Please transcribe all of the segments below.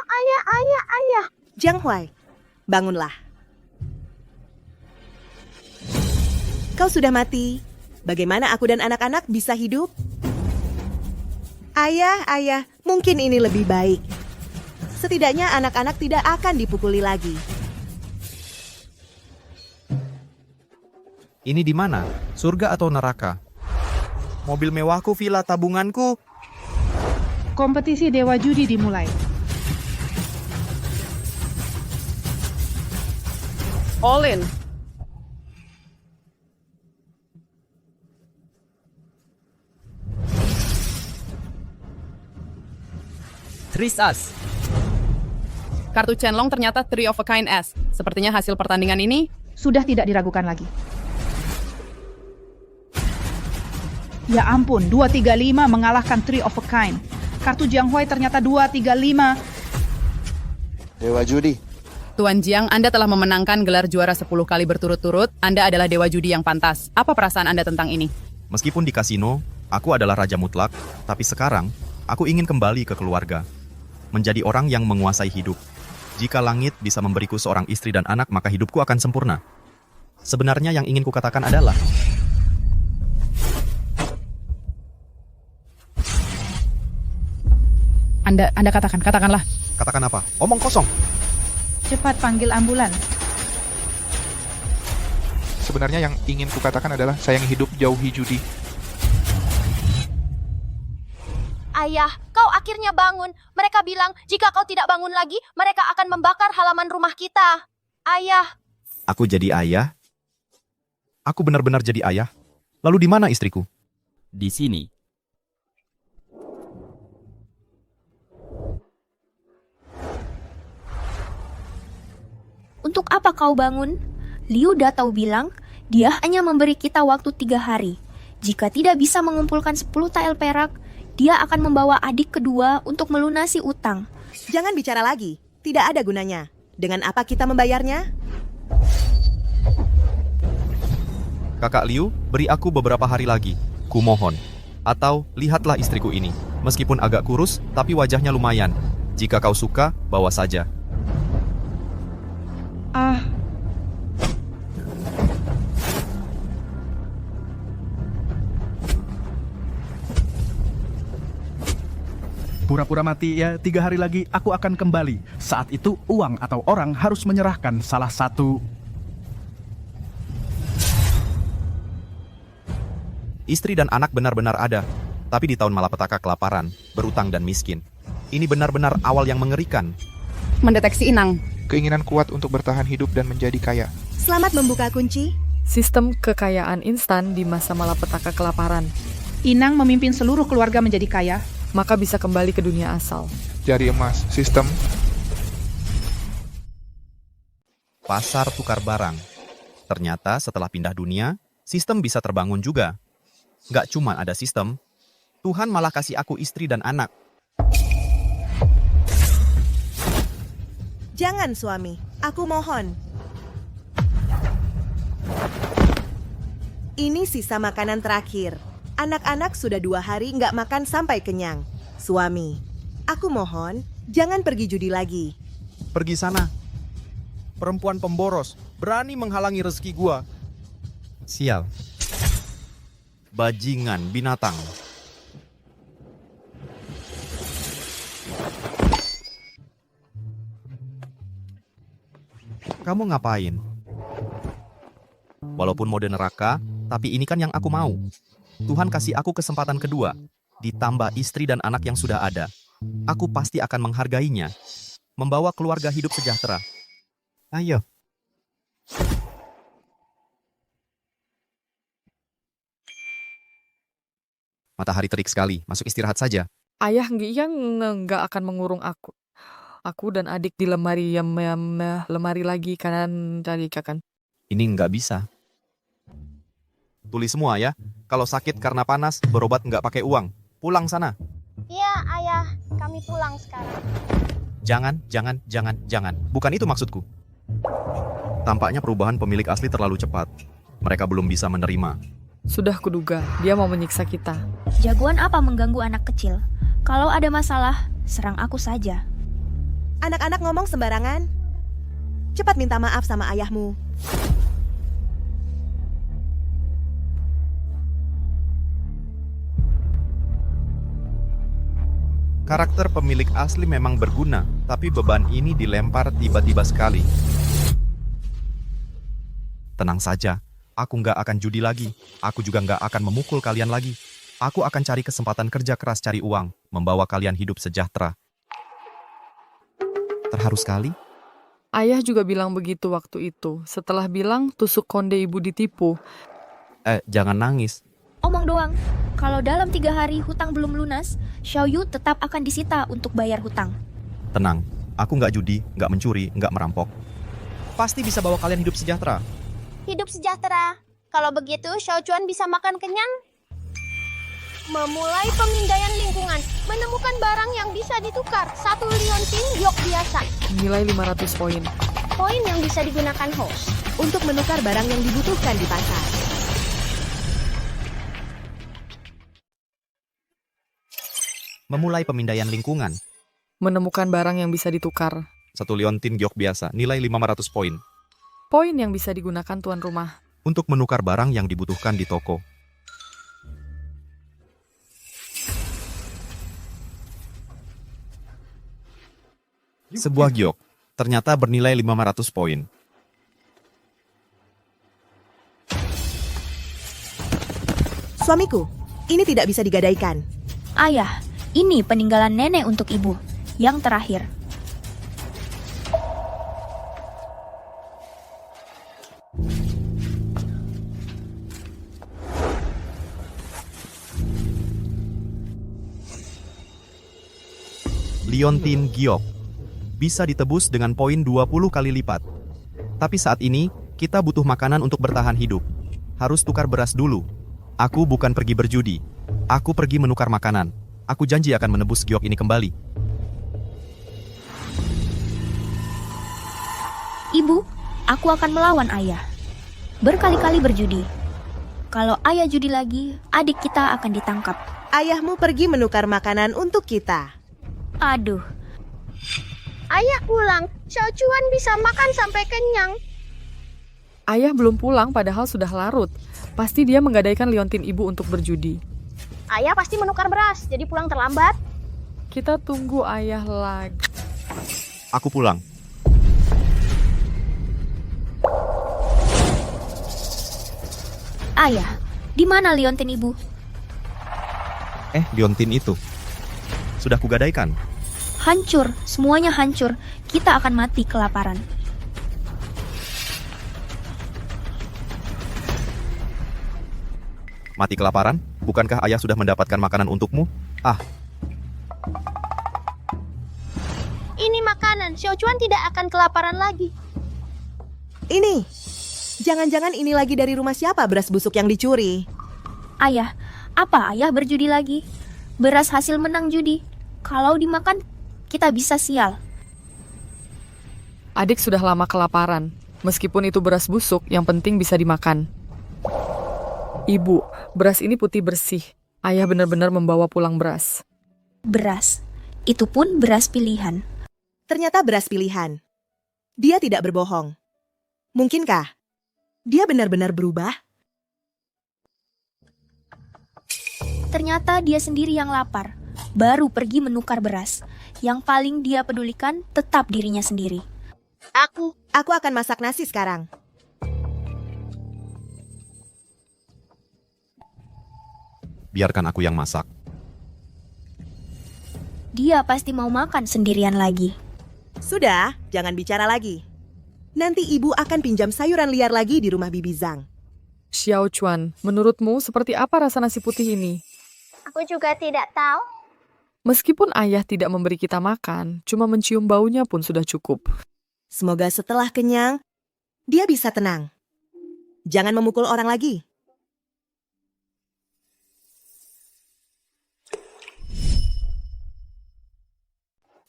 ayah. Jiang Huai, bangunlah. Kau sudah mati. Bagaimana aku dan anak-anak bisa hidup? Ayah, mungkin ini lebih baik. Setidaknya anak-anak tidak akan dipukuli lagi. Ini di mana? Surga atau neraka? Mobil mewahku, villa tabunganku. Kompetisi Dewa Judi dimulai. All in. Tris As. Kartu Chenlong ternyata Three of a Kind S. Sepertinya hasil pertandingan ini Sudah tidak diragukan lagi. Ya ampun, 235 mengalahkan Three of a Kind. Kartu Jiang Huai ternyata 235. Dewa Judi. Tuan Jiang, Anda telah memenangkan gelar juara 10 kali berturut-turut. Anda adalah dewa judi yang pantas. Apa perasaan Anda tentang ini? Meskipun di kasino, aku adalah raja mutlak, tapi sekarang, aku ingin kembali ke keluarga. Menjadi orang yang menguasai hidup. Jika langit bisa memberiku seorang istri dan anak, maka hidupku akan sempurna. Sebenarnya yang ingin kukatakan adalah, Anda katakanlah. katakan apa? Omong kosong. Cepat panggil ambulan. Sebenarnya yang ingin kukatakan adalah sayang hidup jauhi judi. Ayah, kau akhirnya bangun. Mereka bilang jika kau tidak bangun lagi, mereka akan membakar halaman rumah kita. Ayah, Aku jadi ayah? Aku benar-benar jadi ayah? Lalu di mana istriku? Di sini. untuk apa kau bangun? Liu Datau bilang, dia hanya memberi kita waktu 3 hari. Jika tidak bisa mengumpulkan 10 tael perak, dia akan membawa adik kedua untuk melunasi utang. Jangan bicara lagi. Tidak ada gunanya. Dengan apa kita membayarnya? Kakak Liu, beri aku beberapa hari lagi. Kumohon. Atau, lihatlah istriku ini. Meskipun agak kurus, tapi wajahnya lumayan. Jika kau suka, bawa saja. Pura-pura mati ya, 3 hari lagi aku akan kembali. Saat itu uang atau orang harus menyerahkan salah satu. Istri dan anak benar-benar ada. Tapi di tahun malapetaka kelaparan, berutang dan miskin. Ini benar-benar awal yang mengerikan. Mendeteksi inang. Keinginan kuat untuk bertahan hidup dan menjadi kaya. Selamat membuka kunci. Sistem kekayaan instan di masa malapetaka kelaparan. Inang memimpin seluruh keluarga menjadi kaya. Maka bisa kembali ke dunia asal. Jari emas, sistem. Pasar tukar barang. Ternyata setelah pindah dunia, sistem bisa terbangun juga. Gak cuma ada sistem, Tuhan malah kasih aku istri dan anak. Jangan suami, aku mohon. Ini sisa makanan terakhir. Anak-anak sudah 2 hari nggak makan sampai kenyang. Suami, aku mohon, jangan pergi judi lagi. Pergi sana. Perempuan pemboros, berani menghalangi rezeki gua. Sial. Bajingan binatang. Kamu ngapain? Walaupun mode neraka, tapi ini kan yang aku mau. Tuhan kasih aku kesempatan kedua, ditambah istri dan anak yang sudah ada. Aku pasti akan menghargainya, membawa keluarga hidup sejahtera. Ayo. Matahari terik sekali, masuk istirahat saja. Ayah nggak akan mengurung aku. Aku dan adik di lemari lemari lagi kanan cari kakan. Ini nggak bisa. Tulis semua ya. Kalau sakit karena panas, berobat nggak pakai uang. Pulang sana. Iya, Ayah. Kami pulang sekarang. Jangan. Bukan itu maksudku. Tampaknya perubahan pemilik asli terlalu cepat. Mereka belum bisa menerima. Sudah kuduga, dia mau menyiksa kita. Jagoan apa mengganggu anak kecil? Kalau ada masalah, serang aku saja. Anak-anak ngomong sembarangan. Cepat minta maaf sama ayahmu. Karakter pemilik asli memang berguna, tapi beban ini dilempar tiba-tiba sekali. Tenang saja, aku nggak akan judi lagi. Aku juga nggak akan memukul kalian lagi. Aku akan cari kesempatan kerja keras cari uang, membawa kalian hidup sejahtera. Terharu sekali. Ayah juga bilang begitu waktu itu. Setelah bilang tusuk konde ibu ditipu. Jangan nangis. Omong doang. Kalau dalam 3 hari hutang belum lunas, Xiao Yu tetap akan disita untuk bayar hutang. Tenang, aku nggak judi, nggak mencuri, nggak merampok. Pasti bisa bawa kalian hidup sejahtera. Hidup sejahtera. Kalau begitu, Xiao Chuan bisa makan kenyang. Memulai pemindaian lingkungan. Menemukan barang yang bisa ditukar. 1 liontin giok biasa. Nilai 500 poin. Poin yang bisa digunakan host. Untuk menukar barang yang dibutuhkan di pasar. Memulai pemindaian lingkungan. Menemukan barang yang bisa ditukar. 1 liontin giok biasa, nilai 500 poin. Poin yang bisa digunakan tuan rumah. Untuk menukar barang yang dibutuhkan di toko. Sebuah giok, ternyata bernilai 500 poin. Suamiku, ini tidak bisa digadaikan. Ayah, ini peninggalan nenek untuk ibu. Yang terakhir. Liontin giok bisa ditebus dengan poin 20 kali lipat. Tapi saat ini, kita butuh makanan untuk bertahan hidup. Harus tukar beras dulu. Aku bukan pergi berjudi. Aku pergi menukar makanan. Aku janji akan menebus giok ini kembali. Ibu, aku akan melawan ayah. Berkali-kali berjudi. Kalau ayah judi lagi, adik kita akan ditangkap. Ayahmu pergi menukar makanan untuk kita. Aduh. Ayah pulang. Xiao Chuan bisa makan sampai kenyang. Ayah belum pulang padahal sudah larut. Pasti dia menggadaikan liontin ibu untuk berjudi. Ayah pasti menukar beras, jadi pulang terlambat. Kita tunggu ayah lagi. Aku pulang. Ayah, di mana liontin ibu? Liontin itu. Sudah kugadaikan. Hancur, semuanya hancur. Kita akan mati kelaparan. Mati kelaparan? Bukankah ayah sudah mendapatkan makanan untukmu? Ini makanan, Xiao Chuan tidak akan kelaparan lagi. Ini. Jangan-jangan ini lagi dari rumah siapa beras busuk yang dicuri? Ayah, apa ayah berjudi lagi? Beras hasil menang judi. Kalau dimakan, kita bisa sial. Adik sudah lama kelaparan. Meskipun itu beras busuk, yang penting bisa dimakan. Ibu, beras ini putih bersih. Ayah benar-benar membawa pulang beras. Beras. Itu pun beras pilihan. Ternyata beras pilihan. Dia tidak berbohong. Mungkinkah dia benar-benar berubah? Ternyata dia sendiri yang lapar. Baru pergi menukar beras. Yang paling dia pedulikan tetap dirinya sendiri. Aku akan masak nasi sekarang. Biarkan aku yang masak. Dia pasti mau makan sendirian lagi. Sudah, jangan bicara lagi. Nanti ibu akan pinjam sayuran liar lagi di rumah Bibi Zhang. Xiao Chuan, menurutmu seperti apa rasa nasi putih ini? Aku juga tidak tahu. Meskipun ayah tidak memberi kita makan, cuma mencium baunya pun sudah cukup. Semoga setelah kenyang, dia bisa tenang. Jangan memukul orang lagi.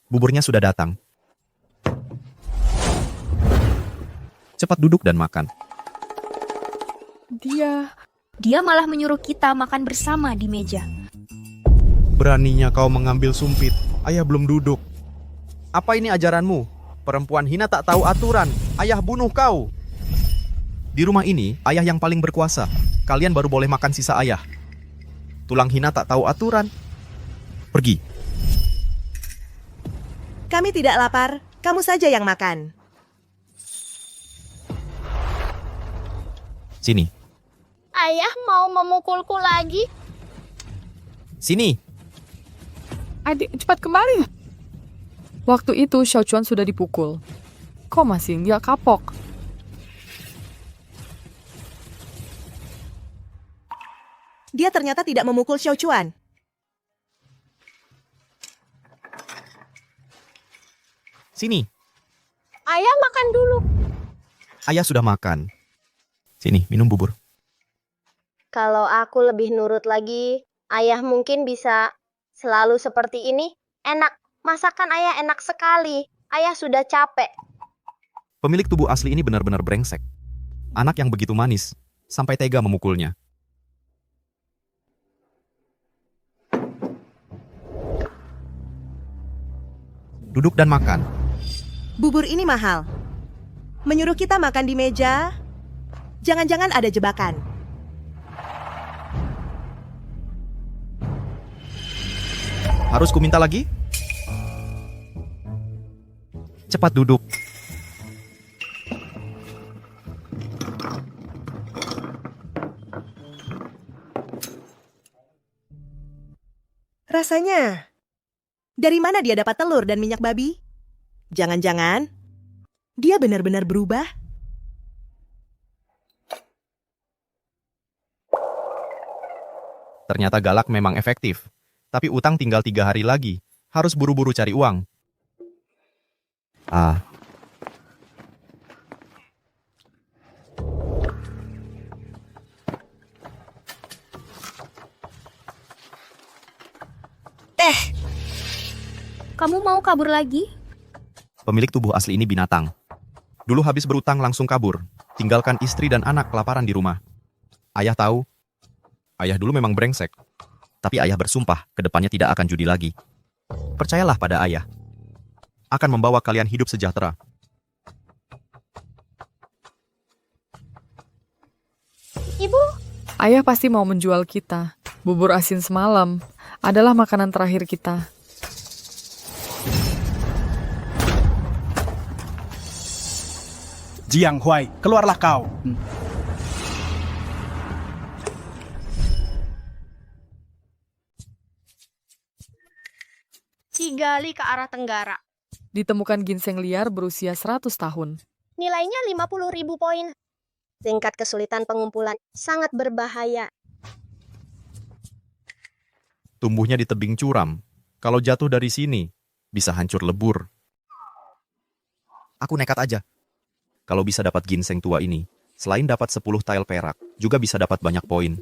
Buburnya sudah datang. Cepat duduk dan makan. Dia malah menyuruh kita makan bersama di meja. Beraninya kau mengambil sumpit. Ayah belum duduk. Apa ini ajaranmu? Perempuan hina tak tahu aturan. Ayah bunuh kau. Di rumah ini, ayah yang paling berkuasa. Kalian baru boleh makan sisa ayah. Tulang hina tak tahu aturan. Pergi. Kami tidak lapar, kamu saja yang makan. Sini. Ayah mau memukulku lagi? Sini. Adik, cepat kembali. Waktu itu Xiao Chuan sudah dipukul. Kok masih nggak kapok? Dia ternyata tidak memukul Xiao Chuan. Sini. Ayah makan dulu. Ayah sudah makan. Sini, minum bubur. Kalau aku lebih nurut lagi, ayah mungkin bisa selalu seperti ini. Enak, masakan ayah enak sekali. Ayah sudah capek. Pemilik tubuh asli ini benar-benar brengsek. Anak yang begitu manis, sampai tega memukulnya. Duduk dan makan. Bubur ini mahal. Menyuruh kita makan di meja. Jangan-jangan ada jebakan. Harus ku minta lagi? Cepat duduk. Rasanya, dari mana dia dapat telur dan minyak babi? Jangan-jangan, dia benar-benar berubah? Ternyata galak memang efektif. Tapi utang tinggal 3 hari lagi. Harus buru-buru cari uang. Kamu mau kabur lagi? Pemilik tubuh asli ini binatang. Dulu habis berutang langsung kabur. Tinggalkan istri dan anak kelaparan di rumah. Ayah tahu. Ayah dulu memang brengsek. Tapi ayah bersumpah, kedepannya tidak akan judi lagi. Percayalah pada ayah. Akan membawa kalian hidup sejahtera. Ibu, Ayah pasti mau menjual kita. Bubur asin semalam adalah makanan terakhir kita. Jiang Huai, keluarlah kau. digali ke arah tenggara. Ditemukan ginseng liar berusia 100 tahun. Nilainya 50.000 poin. Tingkat kesulitan pengumpulan sangat berbahaya. Tumbuhnya di tebing curam. Kalau jatuh dari sini, bisa hancur lebur. Aku nekat aja. Kalau bisa dapat ginseng tua ini, selain dapat 10 tile perak, juga bisa dapat banyak poin.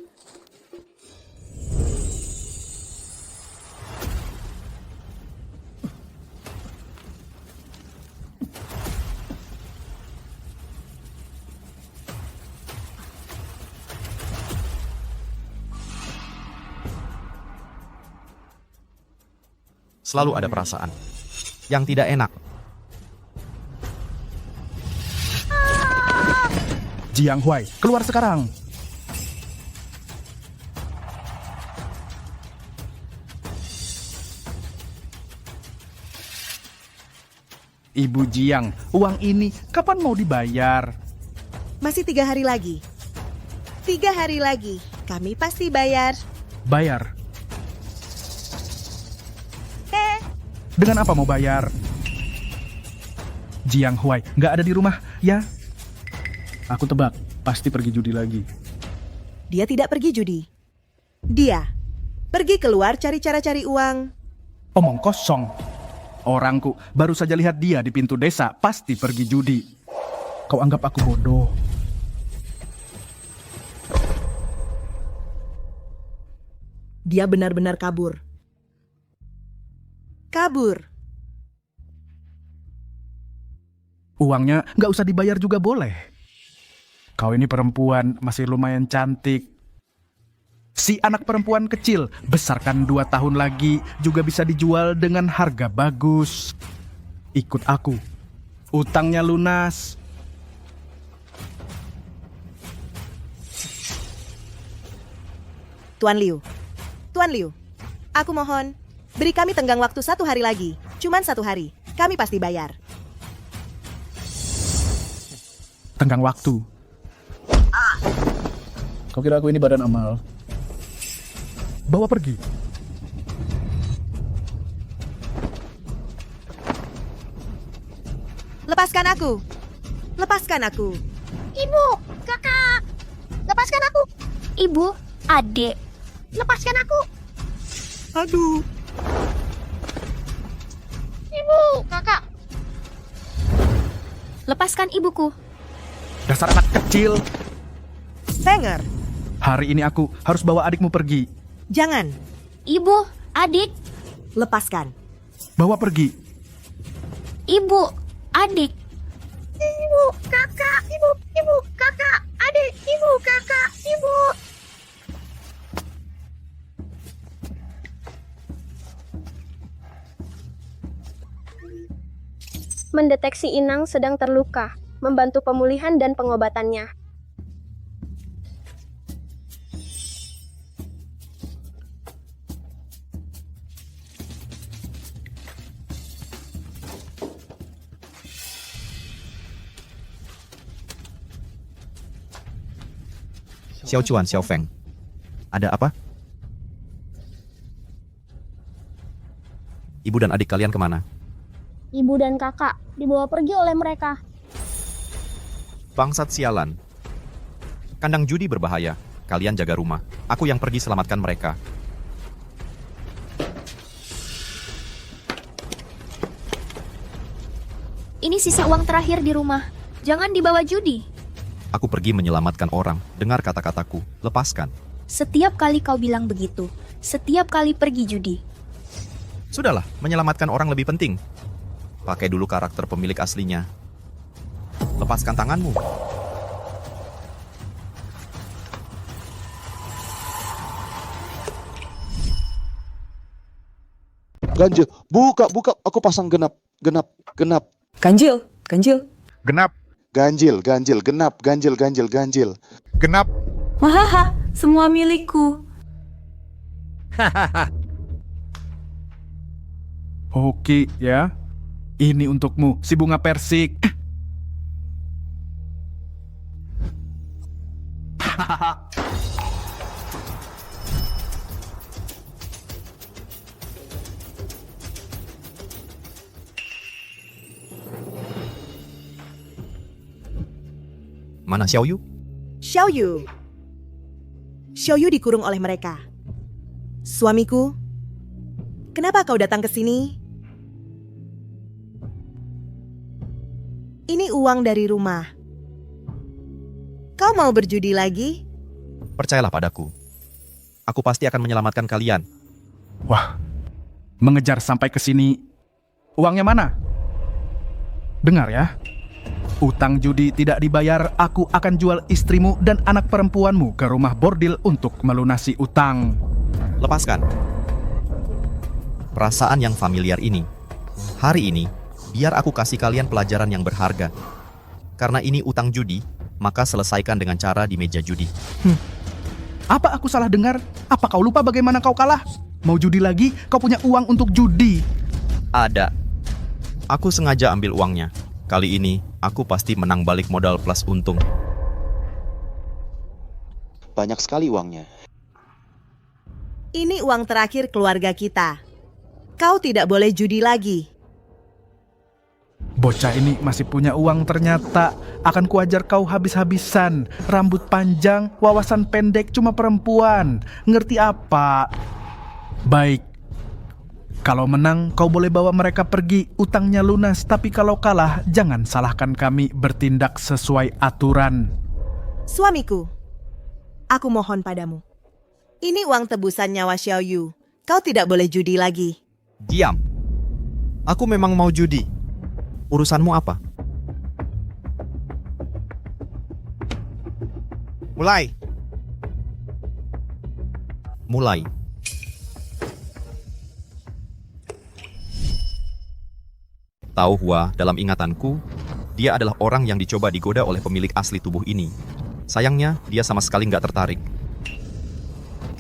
Selalu ada perasaan yang tidak enak. Jiang Huai, keluar sekarang. Ibu Jiang, uang ini kapan mau dibayar? Masih 3 hari lagi. 3 hari lagi, kami pasti bayar. Bayar. Dengan apa mau bayar? Jiang Huai, nggak ada di rumah, ya? Aku tebak, pasti pergi judi lagi. Dia tidak pergi judi. Dia pergi keluar cari cara cari uang. Omong kosong. Orangku baru saja lihat dia di pintu desa, pasti pergi judi. Kau anggap aku bodoh. Dia benar-benar kabur. Kabur. Uangnya nggak usah dibayar juga boleh. Kau ini perempuan masih lumayan cantik. Si anak perempuan kecil, besarkan 2 tahun lagi juga bisa dijual dengan harga bagus. ikut aku. Utangnya lunas. Tuan Liu, aku mohon, beri kami tenggang waktu 1 hari lagi. Cuman 1 hari, kami pasti bayar. Tenggang waktu. Kau kira aku ini badan amal? Bawa pergi. Lepaskan aku! Lepaskan aku! Ibu, kakak, lepaskan aku. Ibu, adik, Lepaskan aku. Aduh. Ibu, kakak. lepaskan ibuku. Dasar anak kecil. Fenger, Hari ini aku harus bawa adikmu pergi. jangan. Ibu, adik, Lepaskan. Bawa pergi. ibu, adik. Ibu, kakak, ibu, kakak, adik, ibu, kakak, ibu. Mendeteksi inang sedang terluka, membantu pemulihan dan pengobatannya. Xiao Chuan, Xiao Feng. Ada apa? Ibu dan adik kalian kemana? Ibu dan kakak dibawa pergi oleh mereka. Bangsat sialan. Kandang judi berbahaya. Kalian jaga rumah. Aku yang pergi selamatkan mereka. Ini sisa uang terakhir di rumah. Jangan dibawa judi. Aku pergi menyelamatkan orang. Dengar kata-kataku. Lepaskan. Setiap kali kau bilang begitu, setiap kali pergi judi. Sudahlah, menyelamatkan orang lebih penting. Pakai dulu karakter pemilik aslinya. Lepaskan tanganmu. Ganjil, buka, aku pasang genap. Ganjil. Genap. Ganjil, genap. Genap. Wahaha, semua milikku. Oke ya. Ini untukmu, si bunga persik. Mana Xiao Yu? Xiao Yu. Xiao Yu dikurung oleh mereka. Suamiku, kenapa kau datang ke sini? Ini uang dari rumah. Kau mau berjudi lagi? Percayalah padaku. Aku pasti akan menyelamatkan kalian. Wah, mengejar sampai ke sini. Uangnya mana? Dengar ya. Utang judi tidak dibayar, aku akan jual istrimu dan anak perempuanmu ke rumah bordil untuk melunasi utang. Lepaskan. Perasaan yang familiar ini. Hari ini, biar aku kasih kalian pelajaran yang berharga. Karena ini utang judi, maka selesaikan dengan cara di meja judi. Apa aku salah dengar? Apa kau lupa bagaimana kau kalah? Mau judi lagi? Kau punya uang untuk judi. Ada. Aku sengaja ambil uangnya. Kali ini, aku pasti menang balik modal plus untung. Banyak sekali uangnya. Ini uang terakhir keluarga kita. Kau tidak boleh judi lagi. Bocah ini masih punya uang ternyata. Akan kuajar kau habis-habisan. Rambut panjang, wawasan pendek, cuma perempuan. Ngerti apa? Baik. Kalau menang, kau boleh bawa mereka pergi. Utangnya lunas. Tapi kalau kalah, jangan salahkan kami bertindak sesuai aturan. Suamiku, aku mohon padamu. Ini uang tebusan nyawa Xiao Yu. Kau tidak boleh judi lagi. Diam. Aku memang mau judi. Urusanmu apa? Mulai. Tahu Hua, dalam ingatanku, dia adalah orang yang dicoba digoda oleh pemilik asli tubuh ini. Sayangnya, dia sama sekali nggak tertarik.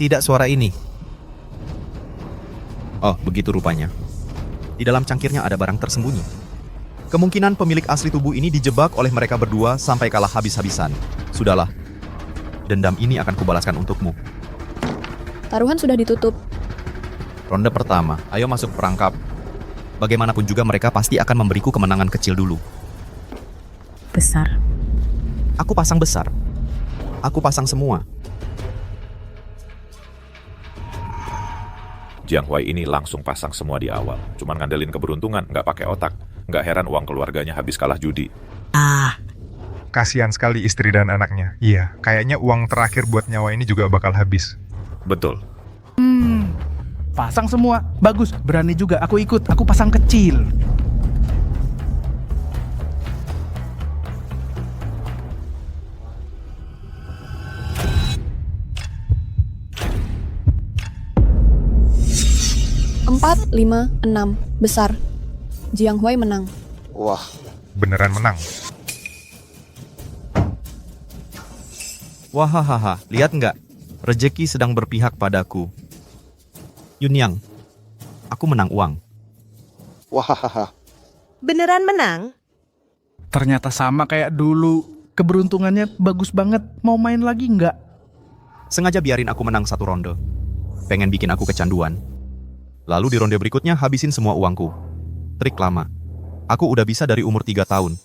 Tidak suara ini. Oh, begitu rupanya. Di dalam cangkirnya ada barang tersembunyi. Kemungkinan pemilik asli tubuh ini dijebak oleh mereka berdua sampai kalah habis-habisan. Sudahlah, dendam ini akan kubalaskan untukmu. Taruhan sudah ditutup. Ronde pertama, ayo masuk perangkap. Bagaimanapun juga mereka pasti akan memberiku kemenangan kecil dulu. Besar. Aku pasang besar. Aku pasang semua. Jiang Huai ini langsung pasang semua di awal. Cuman ngandelin keberuntungan, nggak pakai otak. Nggak heran uang keluarganya habis kalah judi. Kasihan sekali istri dan anaknya. Iya, kayaknya uang terakhir buat nyawa ini juga bakal habis. Betul. Pasang semua. Bagus, berani juga. Aku ikut. Aku pasang kecil. Empat, 5, 6. Besar. Jiang Huai menang. Wah, Beneran menang. Wahahaha, lihat nggak? Rezeki sedang berpihak padaku. Yunyang, aku menang uang. wahahaha. Beneran menang? Ternyata sama kayak dulu. Keberuntungannya bagus banget. Mau main lagi nggak? Sengaja biarin aku menang satu ronde. Pengen bikin aku kecanduan. Lalu di ronde berikutnya habisin semua uangku. Trik lama. Aku udah bisa dari umur 3 tahun.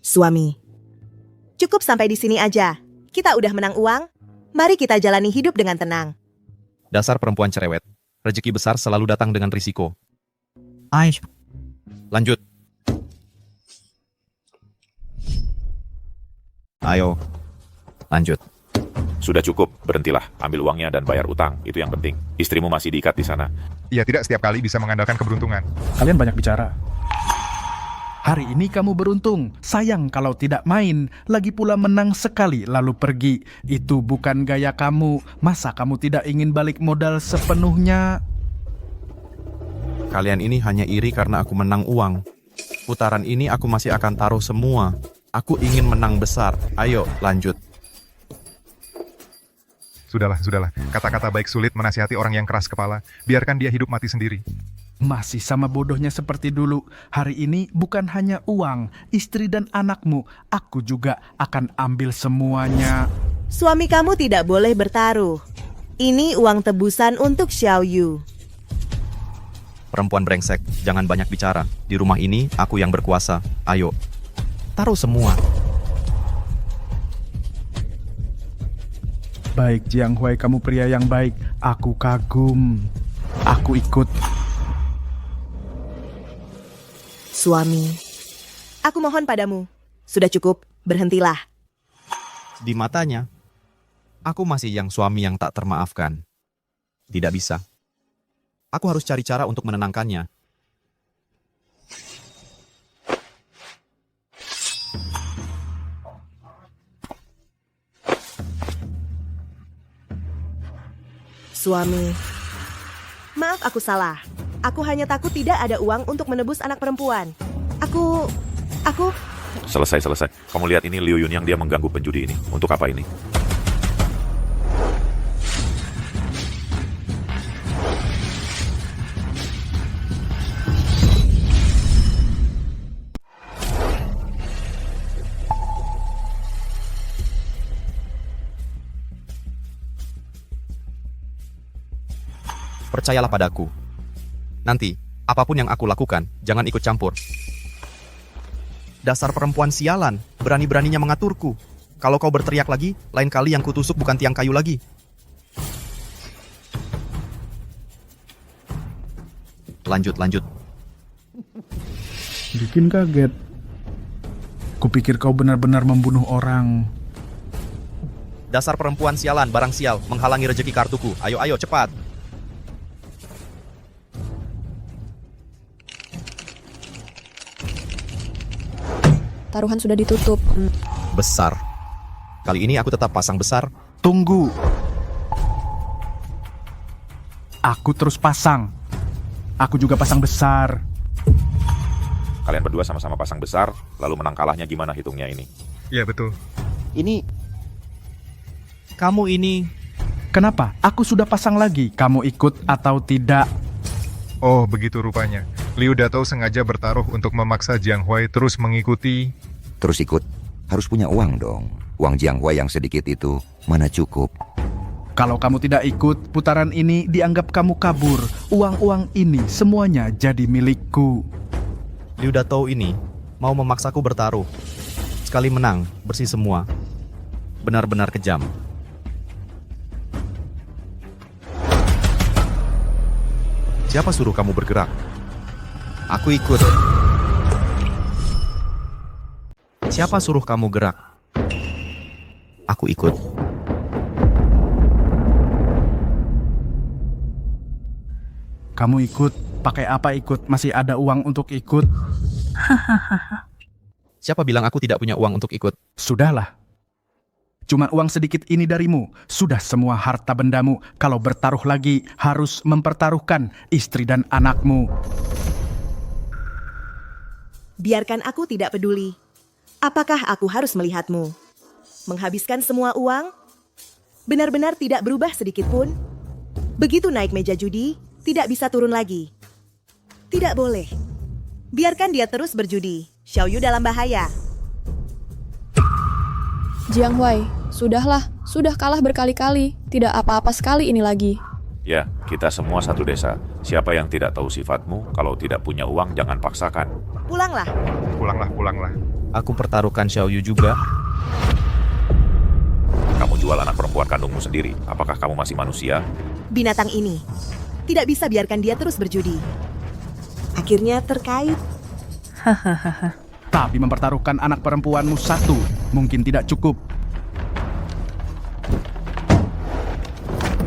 Suami, cukup sampai di sini aja. Kita udah menang uang. Mari kita jalani hidup dengan tenang. Dasar perempuan cerewet. Rezeki besar selalu datang dengan risiko. Aish. Lanjut. Ayo. Lanjut. Sudah cukup, berhentilah. Ambil uangnya dan bayar utang. Itu yang penting. Istrimu masih diikat di sana. Iya, tidak setiap kali bisa mengandalkan keberuntungan. Kalian banyak bicara. Hari ini kamu beruntung. Sayang kalau tidak main. Lagi pula menang sekali lalu pergi. Itu bukan gaya kamu. Masa kamu tidak ingin balik modal sepenuhnya? Kalian ini hanya iri karena aku menang uang. Putaran ini aku masih akan taruh semua. Aku ingin menang besar. Ayo, lanjut. Sudahlah. Kata-kata baik sulit menasihati orang yang keras kepala. Biarkan dia hidup mati sendiri. Masih sama bodohnya seperti dulu. Hari ini bukan hanya uang, istri dan anakmu. Aku juga akan ambil semuanya. Suami kamu tidak boleh bertaruh. Ini uang tebusan untuk Xiao Yu. Perempuan brengsek, jangan banyak bicara. Di rumah ini, aku yang berkuasa. Ayo, taruh semua. Baik, Jiang Huai, kamu pria yang baik. Aku kagum. Aku ikut. Suami, aku mohon padamu. Sudah cukup, berhentilah. Di matanya, aku masih yang suami yang tak termaafkan. Tidak bisa. Aku harus cari cara untuk menenangkannya. Suami, maaf aku salah. Aku hanya takut tidak ada uang untuk menebus anak perempuan. Aku... Selesai. Kamu lihat ini Liu Yun yang dia mengganggu penjudi ini. Untuk apa ini? Percayalah padaku. Nanti, apapun yang aku lakukan, jangan ikut campur. Dasar perempuan sialan, berani-beraninya mengaturku. Kalau kau berteriak lagi, lain kali yang kutusuk bukan tiang kayu lagi. Lanjut. Bikin kaget. Kupikir kau benar-benar membunuh orang. Dasar perempuan sialan, barang sial, menghalangi rezeki kartuku. Ayo, cepat. Taruhan sudah ditutup. Besar. Kali ini aku tetap pasang besar. Tunggu. Aku terus pasang. Aku juga pasang besar. Kalian berdua sama-sama pasang besar, lalu menang kalahnya gimana hitungnya ini? Iya betul. Ini Kamu ini... Kenapa? Aku sudah pasang lagi. Kamu ikut atau tidak? Oh, begitu rupanya. Liu Datou sengaja bertaruh untuk memaksa Jiang Huai terus mengikuti. Terus ikut? Harus punya uang dong. Uang Jiang Huai yang sedikit itu mana cukup. Kalau kamu tidak ikut, putaran ini dianggap kamu kabur. Uang-uang ini semuanya jadi milikku. Liu Datou ini mau memaksaku bertaruh. Sekali menang, bersih semua. Benar-benar kejam. Siapa suruh kamu bergerak? Aku ikut. Siapa suruh kamu gerak? Aku ikut. Kamu ikut? Pakai apa ikut? Masih ada uang untuk ikut? Siapa bilang aku tidak punya uang untuk ikut? Sudahlah. Cuma uang sedikit ini darimu. Sudah semua harta bendamu. Kalau bertaruh lagi, harus mempertaruhkan istri dan anakmu. Biarkan aku tidak peduli. Apakah aku harus melihatmu? Menghabiskan semua uang? Benar-benar tidak berubah sedikit pun? Begitu naik meja judi, tidak bisa turun lagi. Tidak boleh. Biarkan dia terus berjudi. Xiaoyu dalam bahaya. Jiang Huai, sudahlah. Sudah kalah berkali-kali. Tidak apa-apa sekali ini lagi. Ya, kita semua satu desa. Siapa yang tidak tahu sifatmu, kalau tidak punya uang jangan paksakan. Pulanglah. Pulanglah. Aku pertaruhkan Xiaoyu juga. Kamu jual anak perempuan kandungmu sendiri. Apakah kamu masih manusia? Binatang ini. Tidak bisa biarkan dia terus berjudi. Akhirnya terkait. Tapi mempertaruhkan anak perempuanmu satu mungkin tidak cukup.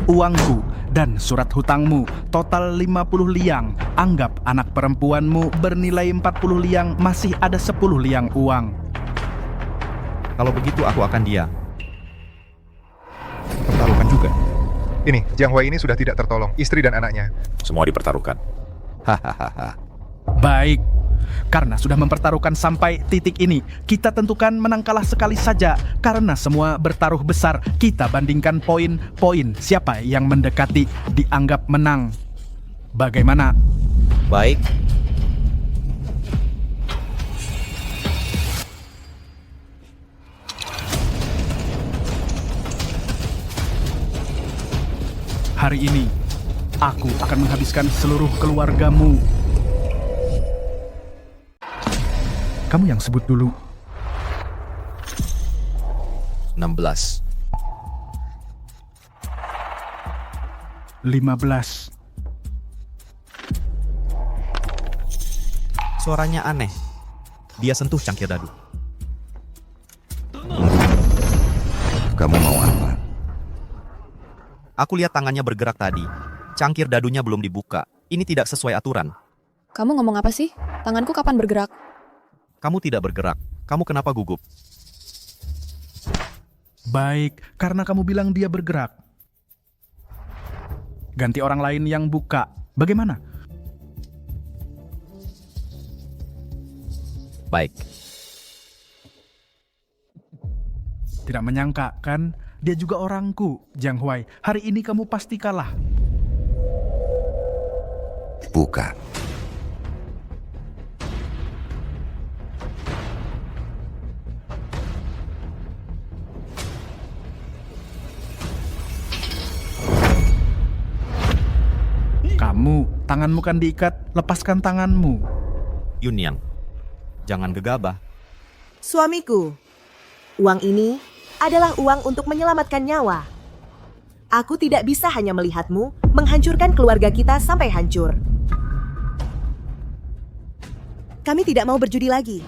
Uangku dan surat hutangmu total 50 liang. Anggap anak perempuanmu bernilai 40 liang, masih ada 10 liang uang. Kalau begitu aku akan dia. Pertaruhkan juga. Ini, Jiang Huai ini sudah tidak tertolong, istri dan anaknya. Semua dipertaruhkan. Hahaha. Baik. Karena sudah mempertaruhkan sampai titik ini, kita tentukan menang kalah sekali saja. Karena semua bertaruh besar, kita bandingkan poin-poin. Siapa yang mendekati dianggap menang. Bagaimana? Baik. Hari ini, aku akan menghabiskan seluruh keluargamu. Kamu yang sebut dulu. 16. 15. Suaranya aneh. Dia sentuh cangkir dadu. Kamu mau apa? Aku lihat tangannya bergerak tadi. Cangkir dadunya belum dibuka. Ini tidak sesuai aturan. Kamu ngomong apa sih? Tanganku kapan bergerak? Kamu tidak bergerak. Kamu kenapa gugup? Baik, karena kamu bilang dia bergerak. Ganti orang lain yang buka. Bagaimana? Baik. Tidak menyangka, kan? Dia juga orangku, Jiang Huai. Hari ini kamu pasti kalah. Buka. Kamu, tanganmu kan diikat, lepaskan tanganmu. Yunyang, jangan gegabah. Suamiku, uang ini adalah uang untuk menyelamatkan nyawa. Aku tidak bisa hanya melihatmu menghancurkan keluarga kita sampai hancur. Kami tidak mau berjudi lagi.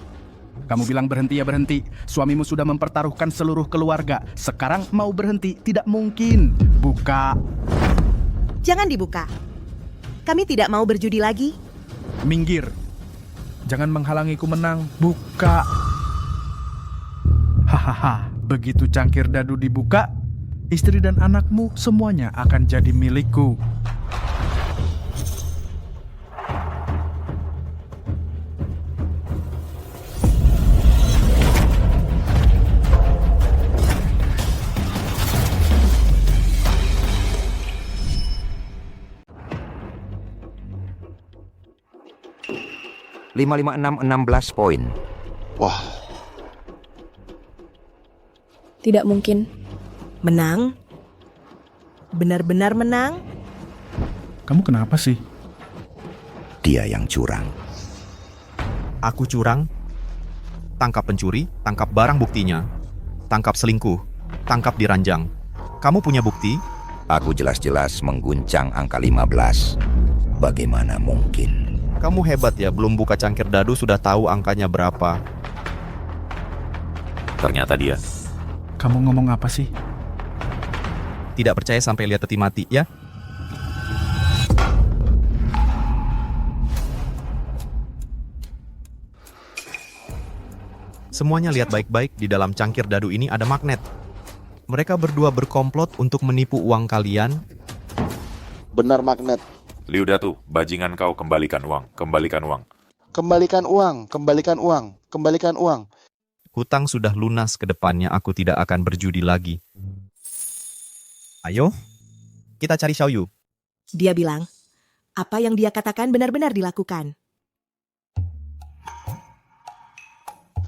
Kamu bilang berhenti ya berhenti. Suamimu sudah mempertaruhkan seluruh keluarga. Sekarang mau berhenti, tidak mungkin. Buka. Jangan dibuka. Kami tidak mau berjudi lagi. Minggir. Jangan menghalangiku menang. Buka. Hahaha. Begitu cangkir dadu dibuka, istri dan anakmu semuanya akan jadi milikku. 556 16 poin. Wah, Tidak mungkin. Menang? Benar-benar menang? Kamu kenapa sih? Dia yang curang. Aku curang? Tangkap pencuri, tangkap barang buktinya. Tangkap selingkuh, tangkap diranjang. Kamu punya bukti? Aku jelas-jelas mengguncang angka 15. Bagaimana mungkin? Kamu hebat ya, belum buka cangkir dadu sudah tahu angkanya berapa. Ternyata dia. Kamu ngomong apa sih? Tidak percaya sampai lihat peti mati, ya? Semuanya lihat baik-baik, di dalam cangkir dadu ini ada magnet. Mereka berdua berkomplot untuk menipu uang kalian. benar magnet. Liu Datu, bajingan kau, kembalikan uang, kembalikan uang. Kembalikan uang, kembalikan uang, kembalikan uang. Hutang sudah lunas, ke depannya aku tidak akan berjudi lagi. Ayo, kita cari Xiao Yu. Dia bilang, apa yang dia katakan benar-benar dilakukan.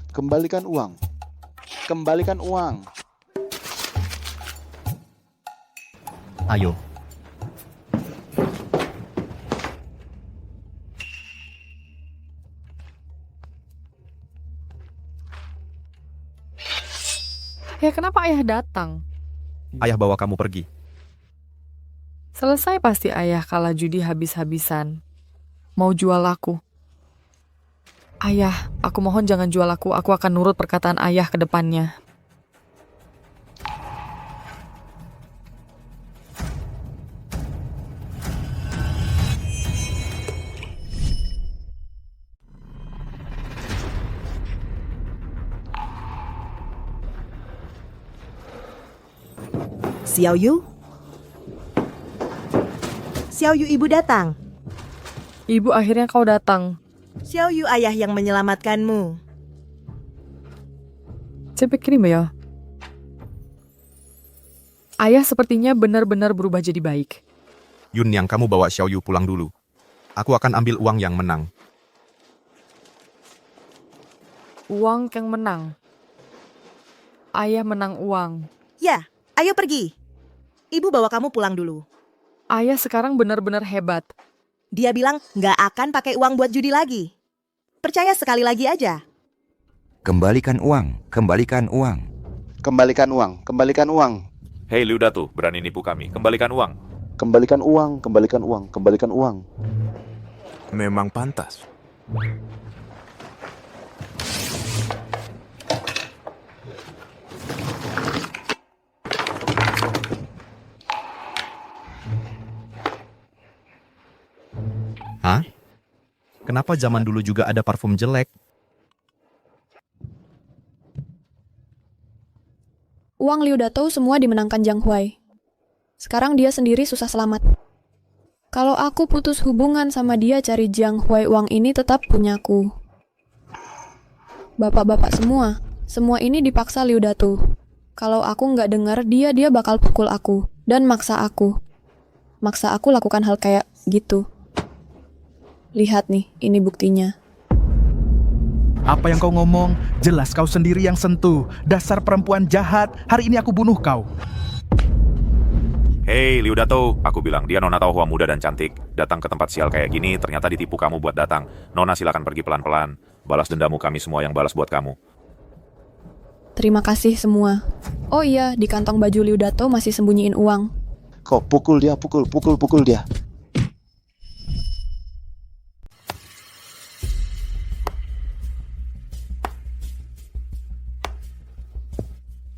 Kembalikan uang. Kembalikan uang. Ayo. Ya kenapa ayah datang? Ayah bawa kamu pergi. Selesai pasti ayah kalah judi habis-habisan. Mau jual aku. Ayah, aku mohon jangan jual aku akan nurut perkataan ayah ke depannya. Xiao Yu? Xiao Yu, ibu datang. Ibu, akhirnya kau datang. Xiao Yu, ayah yang menyelamatkanmu. Cepet kirim ya. Ayah sepertinya benar-benar berubah jadi baik. Yun, yang kamu bawa Xiao Yu pulang dulu. Aku akan ambil uang yang menang. Uang yang menang. Ayah menang uang. Ya, ayo pergi. Ibu bawa kamu pulang dulu. Ayah sekarang benar-benar hebat. Dia bilang nggak akan pakai uang buat judi lagi. Percaya sekali lagi aja. Kembalikan uang, kembalikan uang. Kembalikan uang, kembalikan uang. Hei Liu Datu, berani nipu kami, kembalikan uang. Kembalikan uang, kembalikan uang, kembalikan uang. Memang pantas. Hah? Kenapa zaman dulu juga ada parfum jelek? Uang Liu Datou semua dimenangkan Jiang Huai. Sekarang dia sendiri susah selamat. Kalau aku putus hubungan sama dia, cari Jiang Huai, uang ini tetap punyaku. Bapak-bapak semua ini dipaksa Liu Datou. Kalau aku nggak dengar dia bakal pukul aku dan maksa aku. Maksa aku lakukan hal kayak gitu. Lihat nih, ini buktinya. Apa yang kau ngomong? Jelas kau sendiri yang sentuh. Dasar perempuan jahat, hari ini aku bunuh kau. Hei Liu Datu, aku bilang dia Nona Taohua muda dan cantik. Datang ke tempat sial kayak gini, ternyata ditipu kamu buat datang. Nona silakan pergi pelan-pelan. Balas dendamu, kami semua yang balas buat kamu. Terima kasih semua. Oh iya, di kantong baju Liu Datou masih sembunyiin uang. Kau pukul dia, pukul dia.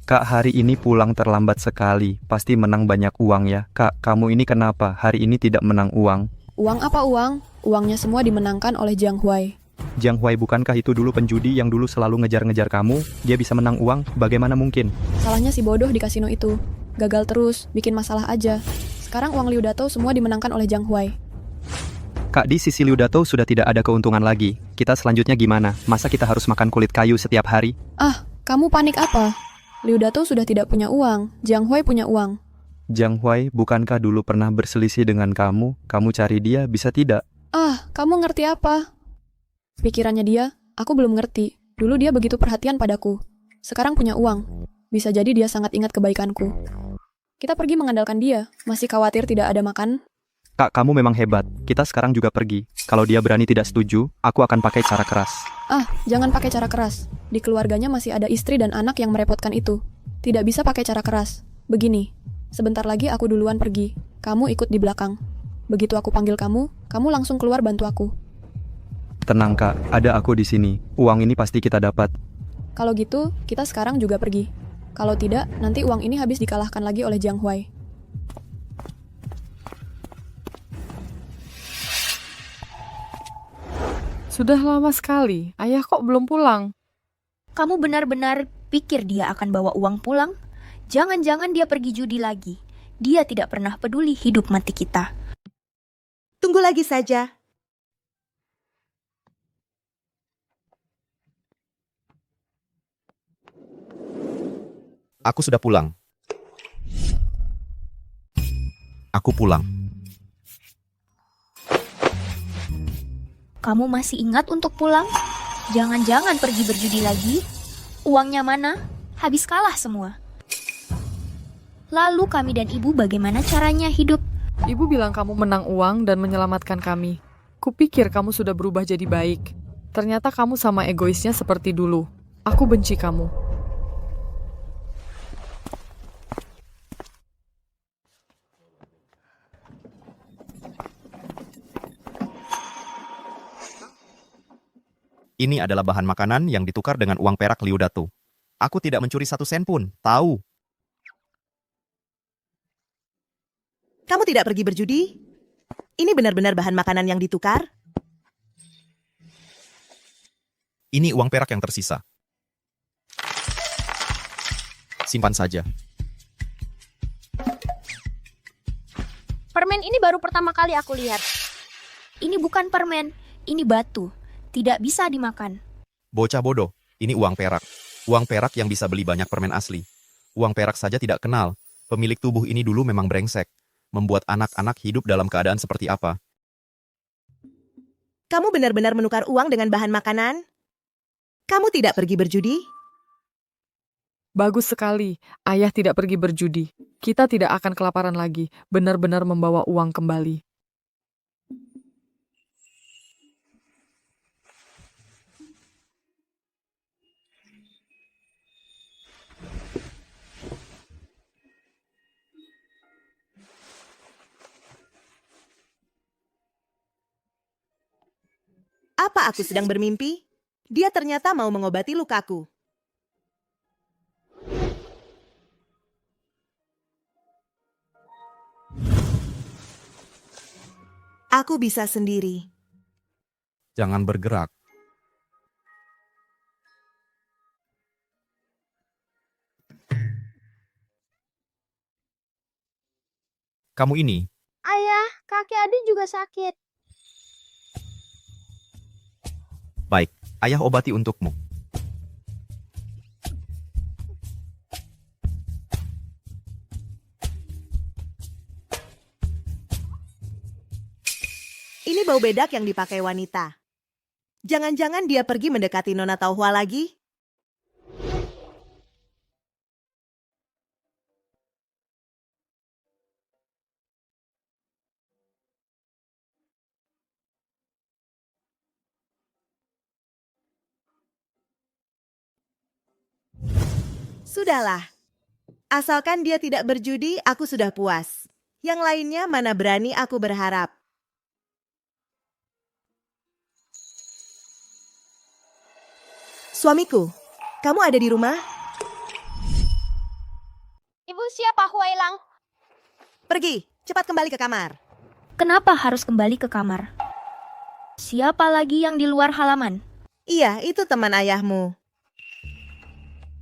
Kak, hari ini pulang terlambat sekali. Pasti menang banyak uang ya. Kak, kamu ini kenapa? Hari ini tidak menang uang. Uang apa uang? Uangnya semua dimenangkan oleh Jiang Huai. Jiang Huai bukankah itu dulu penjudi yang dulu selalu ngejar-ngejar kamu? Dia bisa menang uang? Bagaimana mungkin? Salahnya si bodoh di kasino itu. Gagal terus, bikin masalah aja. Sekarang uang Liu Datou semua dimenangkan oleh Jiang Huai. Kak, di sisi Liu Datou sudah tidak ada keuntungan lagi. Kita selanjutnya gimana? Masa kita harus makan kulit kayu setiap hari? Ah, kamu panik apa? Liu Datou sudah tidak punya uang, Jiang Huai punya uang. Jiang Huai bukankah dulu pernah berselisih dengan kamu? Kamu cari dia, bisa tidak? Ah, kamu ngerti apa? Pikirannya dia, aku belum ngerti. Dulu dia begitu perhatian padaku. Sekarang punya uang. Bisa jadi dia sangat ingat kebaikanku. Kita pergi mengandalkan dia. Masih khawatir tidak ada makan? Kak, kamu memang hebat. Kita sekarang juga pergi. Kalau dia berani tidak setuju, aku akan pakai cara keras. Ah, jangan pakai cara keras. Di keluarganya masih ada istri dan anak yang merepotkan itu. Tidak bisa pakai cara keras. Begini, sebentar lagi aku duluan pergi. Kamu ikut di belakang. Begitu aku panggil kamu, kamu langsung keluar bantu aku. Tenang kak, ada aku di sini. Uang ini pasti kita dapat. Kalau gitu, kita sekarang juga pergi. Kalau tidak, nanti uang ini habis dikalahkan lagi oleh Jiang Huai. Sudah lama sekali, ayah kok belum pulang? Kamu benar-benar pikir dia akan bawa uang pulang? Jangan-jangan dia pergi judi lagi. Dia tidak pernah peduli hidup mati kita. Tunggu lagi saja. Aku sudah pulang. Aku pulang. Kamu masih ingat untuk pulang? Jangan-jangan pergi berjudi lagi? Uangnya mana? Habis kalah semua. Lalu kami dan ibu bagaimana caranya hidup? Ibu bilang kamu menang uang dan menyelamatkan kami. Kupikir kamu sudah berubah jadi baik. Ternyata kamu sama egoisnya seperti dulu. Aku benci kamu. Ini adalah bahan makanan yang ditukar dengan uang perak Liu Datu. Aku tidak mencuri 1 sen pun, tahu. Kamu tidak pergi berjudi? Ini benar-benar bahan makanan yang ditukar? Ini uang perak yang tersisa. Simpan saja. Permen ini baru pertama kali aku lihat. Ini bukan permen, ini batu. Tidak bisa dimakan. Bocah bodoh, ini uang perak. Uang perak yang bisa beli banyak permen asli. Uang perak saja tidak kenal. Pemilik tubuh ini dulu memang brengsek. Membuat anak-anak hidup dalam keadaan seperti apa? Kamu benar-benar menukar uang dengan bahan makanan? Kamu tidak pergi berjudi? Bagus sekali, ayah tidak pergi berjudi. Kita tidak akan kelaparan lagi, benar-benar membawa uang kembali. Apa aku sedang bermimpi? Dia ternyata mau mengobati lukaku. Aku bisa sendiri. Jangan bergerak. Kamu ini, Ayah, kakek adik juga sakit. baik, ayah obati untukmu. Ini bau bedak yang dipakai wanita. Jangan-jangan dia pergi mendekati Nona Tauhua lagi? Sudahlah. Asalkan dia tidak berjudi, aku sudah puas. Yang lainnya mana berani aku berharap. Suamiku, kamu ada di rumah? Ibu siapa Huailang? Pergi, cepat kembali ke kamar. Kenapa harus kembali ke kamar? Siapa lagi yang di luar halaman? Iya, itu teman ayahmu.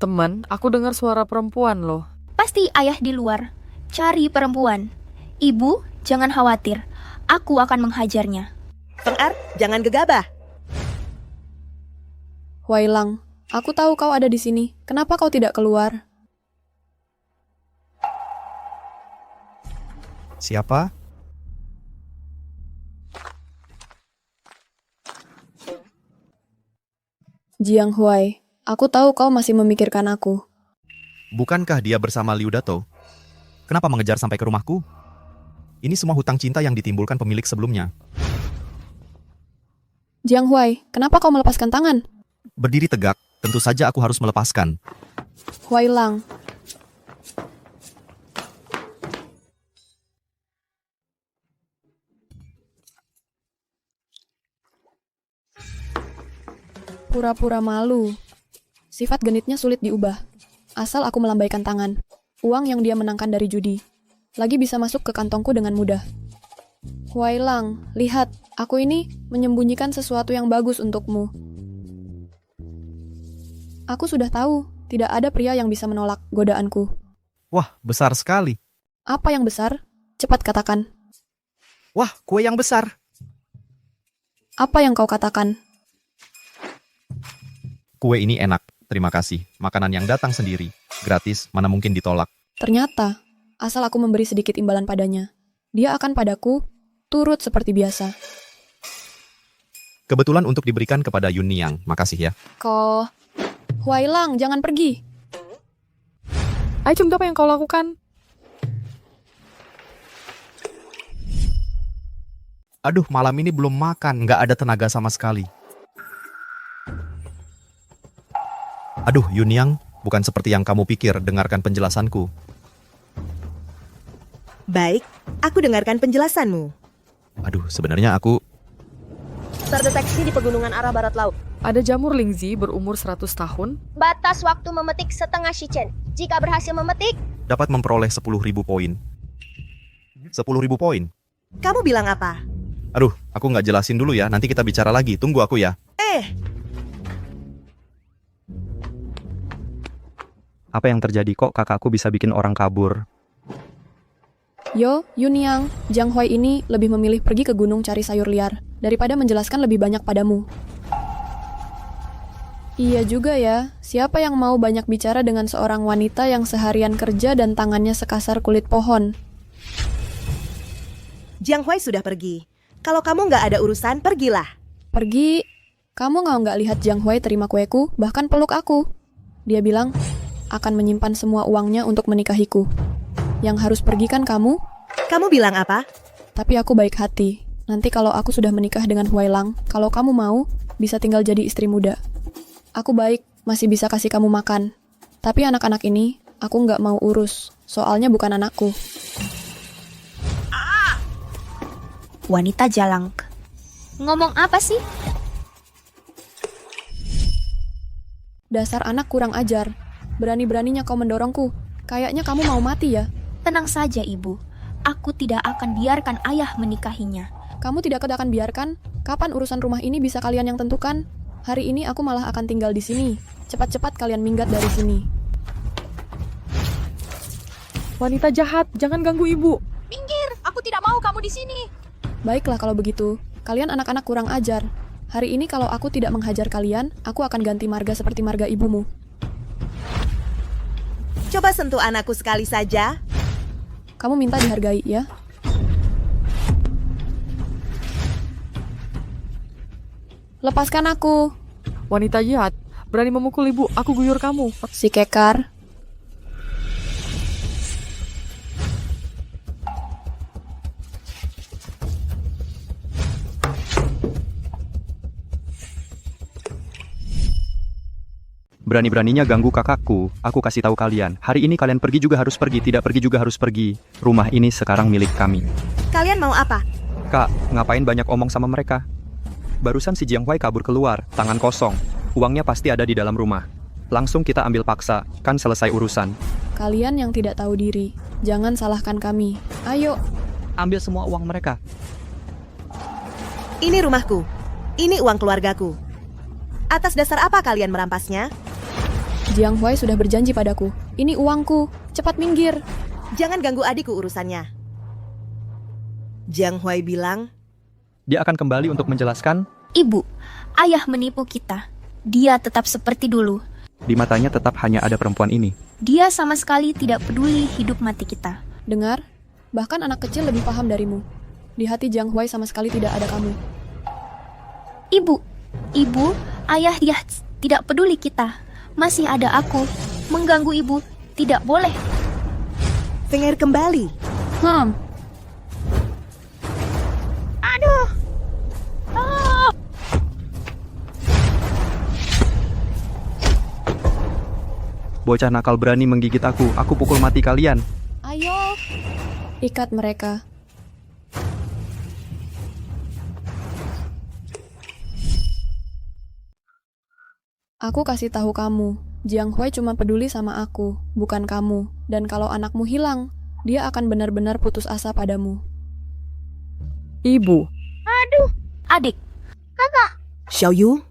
Teman, aku dengar suara perempuan loh. Pasti ayah di luar. Cari perempuan. Ibu, jangan khawatir. Aku akan menghajarnya. Feng Er, jangan gegabah. Huailang, aku tahu kau ada di sini. Kenapa kau tidak keluar? Siapa? Jiang Huai, aku tahu kau masih memikirkan aku. Bukankah dia bersama Liu Dato? Kenapa mengejar sampai ke rumahku? Ini semua hutang cinta yang ditimbulkan pemilik sebelumnya. Jiang Huai, kenapa kau melepaskan tangan? Berdiri tegak, tentu saja aku harus melepaskan. Huai Lang. Pura-pura malu. Sifat genitnya sulit diubah. Asal aku melambaikan tangan. Uang yang dia menangkan dari judi. Lagi bisa masuk ke kantongku dengan mudah. Huai Lang, lihat. Aku ini menyembunyikan sesuatu yang bagus untukmu. Aku sudah tahu. Tidak ada pria yang bisa menolak godaanku. Wah, besar sekali. Apa yang besar? Cepat katakan. Wah, kue yang besar. Apa yang kau katakan? Kue ini enak, terima kasih. Makanan yang datang sendiri. Gratis, mana mungkin ditolak. Ternyata, asal aku memberi sedikit imbalan padanya, dia akan padaku turut seperti biasa. Kebetulan untuk diberikan kepada Yun Niang. Makasih ya. Huai Lang, jangan pergi. Aicum, apa yang kau lakukan? Aduh, malam ini belum makan. Nggak ada tenaga sama sekali. Aduh, Yun Niang, bukan seperti yang kamu pikir. Dengarkan penjelasanku. Baik, aku dengarkan penjelasanmu. Aduh, sebenarnya aku... Terdeteksi di pegunungan arah barat laut. Ada jamur Lingzi berumur 100 tahun. Batas waktu memetik setengah shichen. Jika berhasil memetik, dapat memperoleh 10.000 poin. 10.000 poin? Kamu bilang apa? Aduh, aku nggak jelasin dulu ya. Nanti kita bicara lagi. Tunggu aku ya. Apa yang terjadi kok kakakku bisa bikin orang kabur? Yo, Yun Niang, Jiang Huai ini lebih memilih pergi ke gunung cari sayur liar daripada menjelaskan lebih banyak padamu. Iya juga ya, siapa yang mau banyak bicara dengan seorang wanita yang seharian kerja dan tangannya sekasar kulit pohon? Jiang Huai sudah pergi. Kalau kamu nggak ada urusan, pergilah. Pergi? Kamu nggak lihat Jiang Huai terima kueku, bahkan peluk aku. Dia bilang akan menyimpan semua uangnya untuk menikahiku. Yang harus pergi kan kamu? Kamu bilang apa? Tapi aku baik hati. Nanti kalau aku sudah menikah dengan Huai Lang, kalau kamu mau, bisa tinggal jadi istri muda. Aku baik, masih bisa kasih kamu makan. Tapi anak-anak ini, aku nggak mau urus. Soalnya bukan anakku. Wanita jalang. Ngomong apa sih? Dasar anak kurang ajar. Berani-beraninya kau mendorongku. Kayaknya kamu mau mati ya? Tenang saja, Ibu. Aku tidak akan biarkan ayah menikahinya. Kamu tidak akan biarkan? Kapan urusan rumah ini bisa kalian yang tentukan? Hari ini aku malah akan tinggal di sini. Cepat-cepat kalian minggat dari sini. Wanita jahat, jangan ganggu ibu. Minggir, aku tidak mau kamu di sini. Baiklah kalau begitu. Kalian anak-anak kurang ajar. Hari ini kalau aku tidak menghajar kalian, aku akan ganti marga seperti marga ibumu. Coba sentuh anakku sekali saja. Kamu minta dihargai, ya? Lepaskan aku. Wanita jahat, berani memukul ibu, aku guyur kamu. Si kekar. Berani-beraninya ganggu kakakku. Aku kasih tahu kalian, hari ini kalian pergi juga harus pergi, tidak pergi juga harus pergi. Rumah ini sekarang milik kami. Kalian mau apa? Kak, ngapain banyak omong sama mereka? Barusan si Jiang Huai kabur keluar, tangan kosong. Uangnya pasti ada di dalam rumah. Langsung kita ambil paksa, kan selesai urusan. Kalian yang tidak tahu diri, jangan salahkan kami. Ayo. Ambil semua uang mereka. Ini rumahku. Ini uang keluargaku. Atas dasar apa kalian merampasnya? Jiang Huai sudah berjanji padaku. Ini uangku. Cepat minggir. Jangan ganggu adikku urusannya. Jiang Huai bilang, dia akan kembali untuk menjelaskan. Ibu, ayah menipu kita. Dia tetap seperti dulu. Di matanya tetap hanya ada perempuan ini. Dia sama sekali tidak peduli hidup mati kita. Dengar, bahkan anak kecil lebih paham darimu. Di hati Jiang Huai sama sekali tidak ada kamu. Ibu, ayah dia Tidak peduli kita, masih ada aku. Mengganggu ibu tidak boleh. Fenger kembali. Aduh. Ah. Bocah nakal berani menggigit aku pukul mati kalian. Ayo, ikat mereka. Aku kasih tahu kamu, Jiang Hui cuma peduli sama aku, bukan kamu. Dan kalau anakmu hilang, dia akan benar-benar putus asa padamu. Ibu. Aduh. Adik. Kakak. Xiaoyu,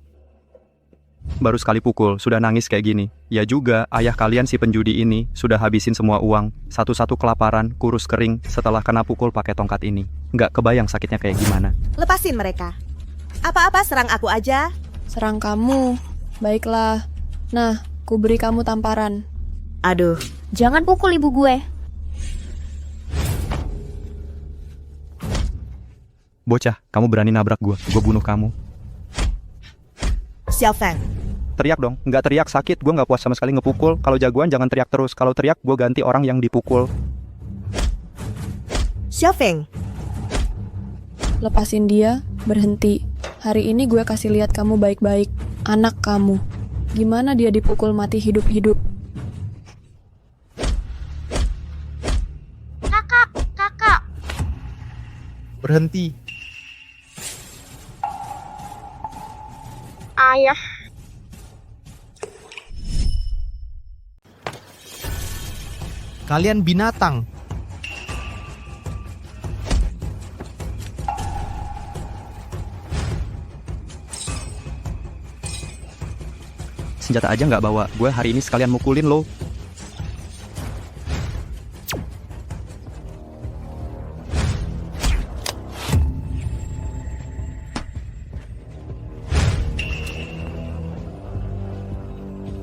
Baru sekali pukul, sudah nangis kayak gini. Ya juga, ayah kalian si penjudi ini sudah habisin semua uang. Satu-satu kelaparan, kurus kering setelah kena pukul pakai tongkat ini. Nggak kebayang sakitnya kayak gimana. lepasin mereka. Apa-apa serang aku aja. Serang kamu. Baiklah. Nah, ku beri kamu tamparan. Aduh. Jangan pukul ibu gue. Bocah, kamu berani nabrak gue bunuh kamu. Xiao Feng. Teriak dong, nggak teriak sakit, gue nggak puas sama sekali ngepukul. Kalau jagoan jangan teriak terus, kalau teriak gue ganti orang yang dipukul. Xiao Feng. Lepasin dia, berhenti. Hari ini gue kasih lihat kamu baik-baik. Anak kamu. Gimana dia dipukul mati hidup-hidup. Kakak. Berhenti. Ayah. Kalian binatang. Senjata aja nggak bawa, gue hari ini sekalian mukulin lo.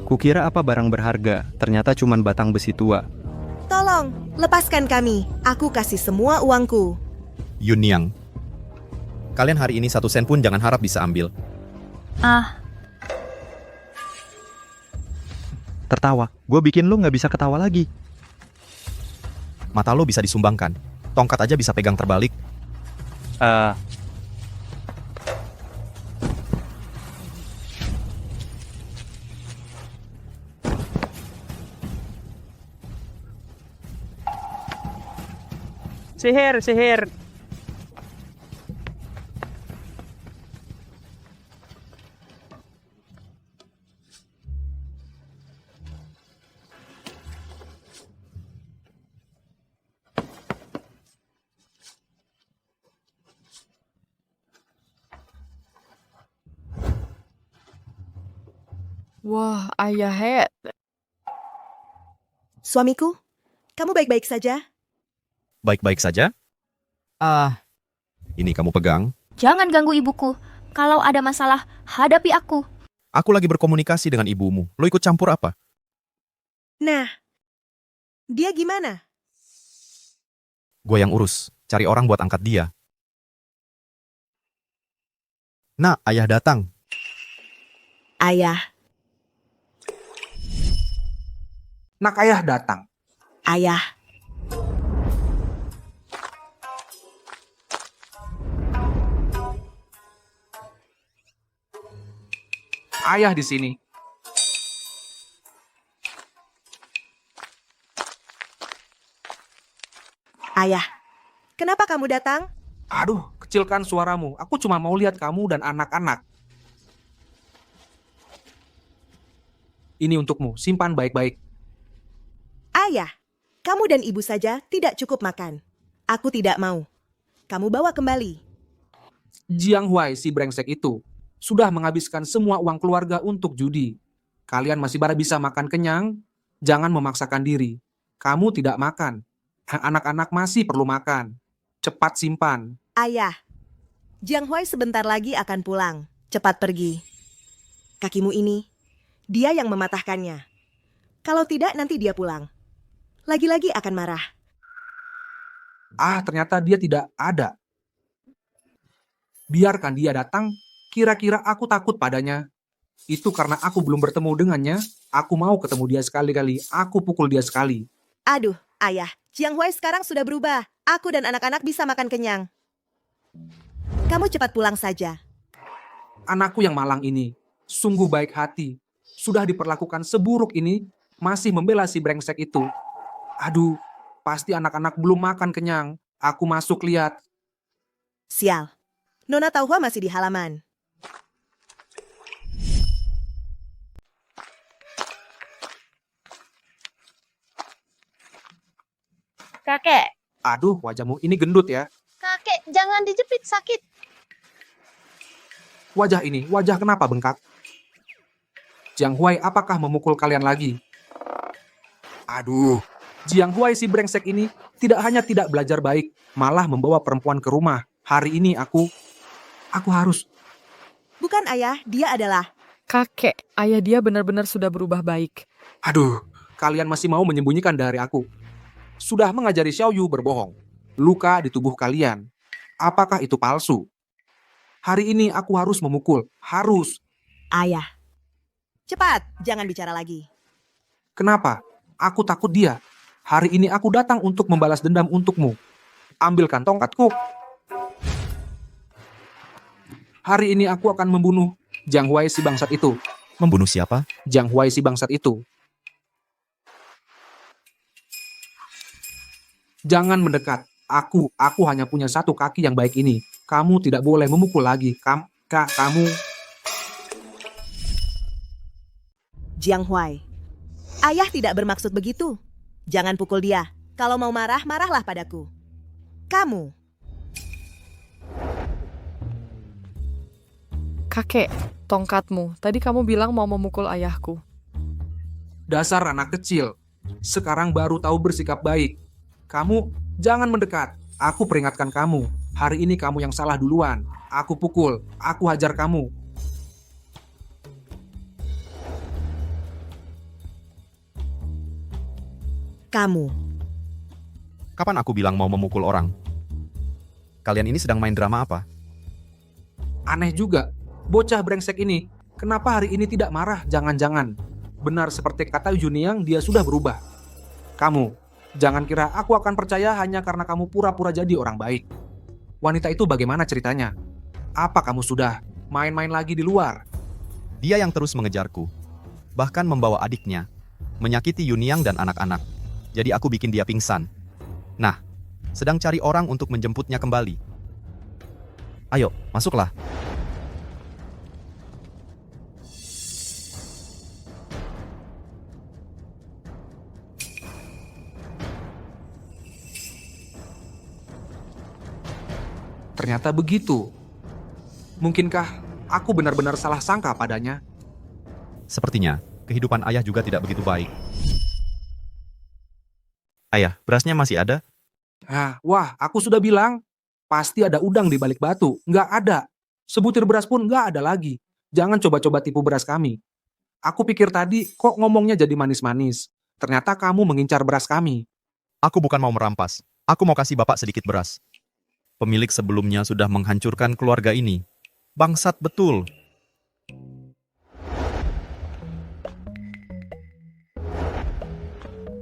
Kukira apa barang berharga, ternyata cuman batang besi tua. Tolong, lepaskan kami. Aku kasih semua uangku. Yunyang. Kalian hari ini 1 sen pun jangan harap bisa ambil. Tertawa, gue bikin lo nggak bisa ketawa lagi. Mata lo bisa disumbangkan. Tongkat aja bisa pegang terbalik. Sihir. Wah, ayah head. Suamiku, kamu baik-baik saja? Baik-baik saja? Ini kamu pegang. Jangan ganggu ibuku. Kalau ada masalah, hadapi aku. Aku lagi berkomunikasi dengan ibumu. Lo ikut campur apa? Nah, dia gimana? Gue yang urus. Cari orang buat angkat dia. Nah, ayah datang. Ayah. Nak ayah datang. Ayah. Ayah di sini. Ayah, kenapa kamu datang? Aduh, kecilkan suaramu. Aku cuma mau lihat kamu dan anak-anak. Ini untukmu, simpan baik-baik. Ayah, kamu dan ibu saja tidak cukup makan. Aku tidak mau. Kamu bawa kembali. Jiang Hui si brengsek itu sudah menghabiskan semua uang keluarga untuk judi. Kalian masih baru bisa makan kenyang? Jangan memaksakan diri. Kamu tidak makan. Anak-anak masih perlu makan. Cepat simpan. Ayah, Jiang Hui sebentar lagi akan pulang. Cepat pergi. Kakimu ini, dia yang mematahkannya. Kalau tidak, nanti dia pulang. Lagi-lagi akan marah. Ternyata dia tidak ada. Biarkan dia datang. Kira-kira aku takut padanya. Itu karena aku belum bertemu dengannya. Aku mau ketemu dia sekali-kali. Aku pukul dia sekali. Aduh, ayah, Jiang Huai sekarang sudah berubah. Aku dan anak-anak bisa makan kenyang. Kamu cepat pulang saja. Anakku yang malang ini, sungguh baik hati. Sudah diperlakukan seburuk ini, masih membela si brengsek itu. Aduh, pasti anak-anak belum makan kenyang. Aku masuk lihat. Sial, Nona Tauhua masih di halaman. Kakek, Aduh, wajahmu ini gendut ya. kakek, jangan dijepit, sakit. Wajah ini, wajah kenapa bengkak? Jiang Huai, apakah memukul kalian lagi? Aduh, Jiang Huai si brengsek ini tidak hanya tidak belajar baik, malah membawa perempuan ke rumah. Hari ini aku harus... Bukan ayah, dia adalah... Kakek, ayah dia benar-benar sudah berubah baik. Aduh, kalian masih mau menyembunyikan dari aku. Sudah mengajari Xiao Yu berbohong. Luka di tubuh kalian. Apakah itu palsu? Hari ini aku harus memukul. Harus. Ayah. Cepat, jangan bicara lagi. Kenapa? Aku takut dia. Hari ini aku datang untuk membalas dendam untukmu. Ambilkan tongkatku. Hari ini aku akan membunuh Jiang Huai si bangsat itu. Membunuh siapa? Jiang Huai si bangsat itu. Jangan mendekat. Aku hanya punya satu kaki yang baik ini. Kamu tidak boleh memukul lagi. Kamu... Jiang Huai, ayah tidak bermaksud begitu. Jangan pukul dia. Kalau mau marah, marahlah padaku. Kamu. Kakek, tongkatmu. Tadi kamu bilang mau memukul ayahku. Dasar anak kecil. Sekarang baru tahu bersikap baik. Kamu jangan mendekat. Aku peringatkan kamu. Hari ini kamu yang salah duluan. Aku pukul. Aku hajar kamu. Kamu. Kapan aku bilang mau memukul orang? Kalian ini sedang main drama apa? Aneh juga. Bocah brengsek ini. Kenapa hari ini tidak marah? Jangan-jangan. Benar seperti kata Juniang, dia sudah berubah. Kamu, jangan kira aku akan percaya hanya karena kamu pura-pura jadi orang baik. Wanita itu bagaimana ceritanya? Apa kamu sudah main-main lagi di luar? Dia yang terus mengejarku. Bahkan membawa adiknya. Menyakiti Yuniang dan anak-anak. Jadi aku bikin dia pingsan. Nah, sedang cari orang untuk menjemputnya kembali. Ayo, masuklah. Ternyata begitu. Mungkinkah aku benar-benar salah sangka padanya? Sepertinya, kehidupan ayah juga tidak begitu baik. Ayah, berasnya masih ada? Wah, aku sudah bilang. Pasti ada udang di balik batu. Nggak ada. Sebutir beras pun nggak ada lagi. Jangan coba-coba tipu beras kami. Aku pikir tadi kok ngomongnya jadi manis-manis. Ternyata kamu mengincar beras kami. Aku bukan mau merampas. Aku mau kasih bapak sedikit beras. Pemilik sebelumnya sudah menghancurkan keluarga ini. Bangsat betul.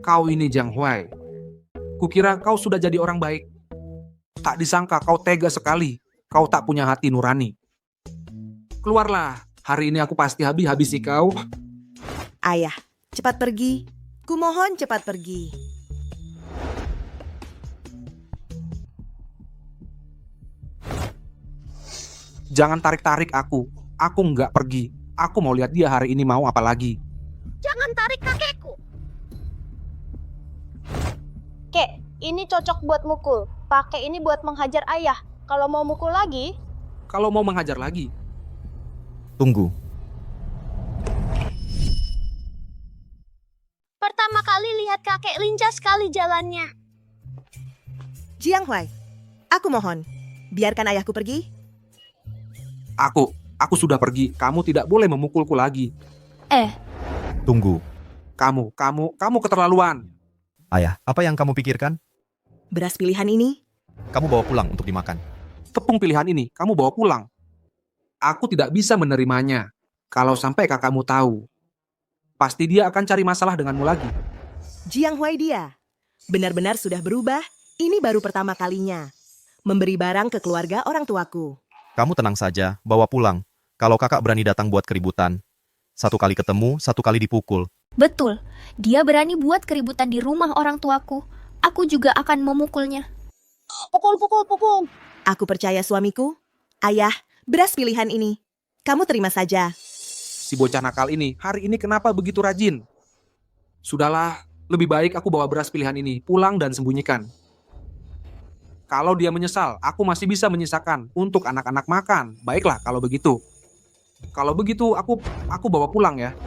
Kau ini Jiang Huai. Kukira kau sudah jadi orang baik. Tak disangka kau tega sekali. Kau tak punya hati nurani. Keluarlah. Hari ini aku pasti habisi kau. Ayah, cepat pergi. Kumohon cepat pergi. Jangan tarik-tarik aku. Aku nggak pergi. Aku mau lihat dia hari ini mau apa lagi. Jangan tarik kakekku. Kek, ini cocok buat mukul. Pakai ini buat menghajar ayah. Kalau mau mukul lagi... Kalau mau menghajar lagi. Tunggu. Pertama kali lihat kakek lincah sekali jalannya. Jiang Huai, aku mohon. Biarkan ayahku pergi. Aku sudah pergi. Kamu tidak boleh memukulku lagi. Tunggu. Kamu keterlaluan. Ayah, apa yang kamu pikirkan? Beras pilihan ini? Kamu bawa pulang untuk dimakan. Tepung pilihan ini kamu bawa pulang. Aku tidak bisa menerimanya. Kalau sampai kakakmu tahu, pasti dia akan cari masalah denganmu lagi. Jiang Huai dia. Benar-benar sudah berubah. Ini baru pertama kalinya. Memberi barang ke keluarga orang tuaku. Kamu tenang saja, bawa pulang. Kalau kakak berani datang buat keributan. Satu kali ketemu, satu kali dipukul. Betul, dia berani buat keributan di rumah orang tuaku. Aku juga akan memukulnya. Pukul. Aku percaya suamiku. Ayah, beras pilihan ini. Kamu terima saja. Si bocah nakal ini, hari ini kenapa begitu rajin? Sudahlah, lebih baik aku bawa beras pilihan ini, pulang dan sembunyikan. Kalau dia menyesal, aku masih bisa menyisakan untuk anak-anak makan. Baiklah kalau begitu. Kalau begitu, aku bawa pulang ya.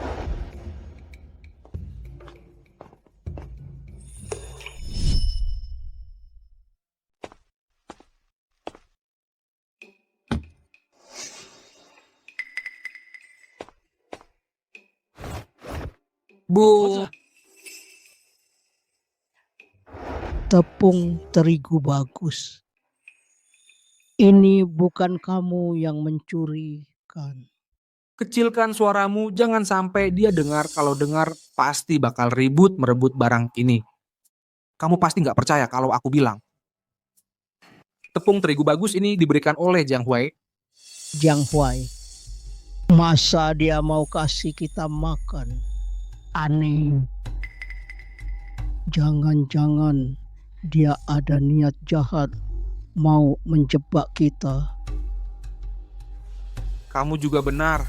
Bu. Tepung terigu bagus. Ini bukan kamu yang mencurikan. Kecilkan suaramu, jangan sampai dia dengar. Kalau dengar, pasti bakal ribut merebut barang ini. Kamu pasti nggak percaya kalau aku bilang. Tepung terigu bagus ini diberikan oleh Jiang Huai. Jiang Huai, masa dia mau kasih kita makan? Aneh. Jangan-jangan dia ada niat jahat mau menjebak kita. Kamu juga benar.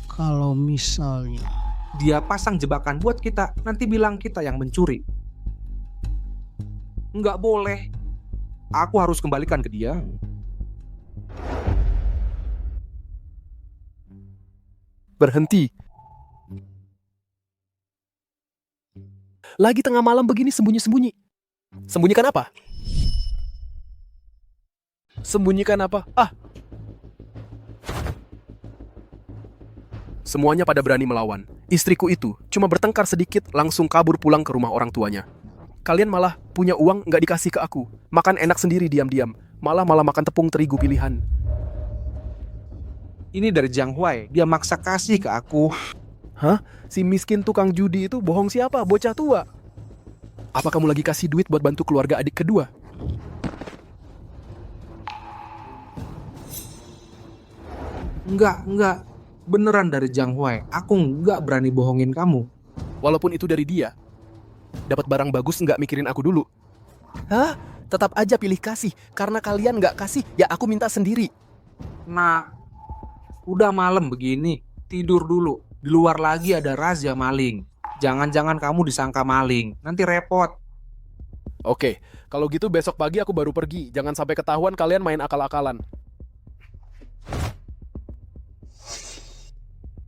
Kalau misalnya Dia pasang jebakan buat kita, nanti bilang kita yang mencuri. Nggak boleh. Aku harus kembalikan ke dia. Berhenti. Lagi tengah malam begini sembunyi-sembunyi. Sembunyikan apa? Sembunyikan apa? Semuanya pada berani melawan. Istriku itu cuma bertengkar sedikit langsung kabur pulang ke rumah orang tuanya. Kalian malah punya uang nggak dikasih ke aku. Makan enak sendiri diam-diam. Malah makan tepung terigu pilihan. Ini dari Jiang Huai, dia maksa kasih ke aku. Hah? Si miskin tukang judi itu bohong siapa? Bocah tua. Apa kamu lagi kasih duit buat bantu keluarga adik kedua? Enggak. Beneran dari Jiang Huai. Aku nggak berani bohongin kamu. Walaupun itu dari dia. Dapat barang bagus nggak mikirin aku dulu. Hah? Tetap aja pilih kasih. Karena kalian nggak kasih, ya aku minta sendiri. Nah, udah malam begini. Tidur dulu. Di luar lagi ada razia maling. Jangan-jangan kamu disangka maling. Nanti repot. Oke, kalau gitu besok pagi aku baru pergi. Jangan sampai ketahuan kalian main akal-akalan.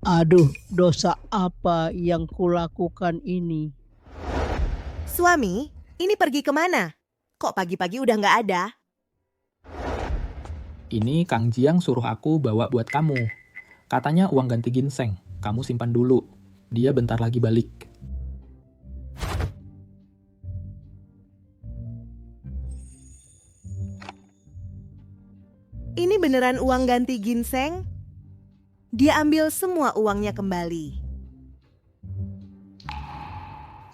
Aduh, dosa apa yang kulakukan ini? Suami, ini pergi kemana? Kok pagi-pagi udah nggak ada? Ini Kang Jiang suruh aku bawa buat kamu. Katanya uang ganti ginseng. Kamu simpan dulu. Dia bentar lagi balik. Ini beneran uang ganti ginseng? Dia ambil semua uangnya kembali.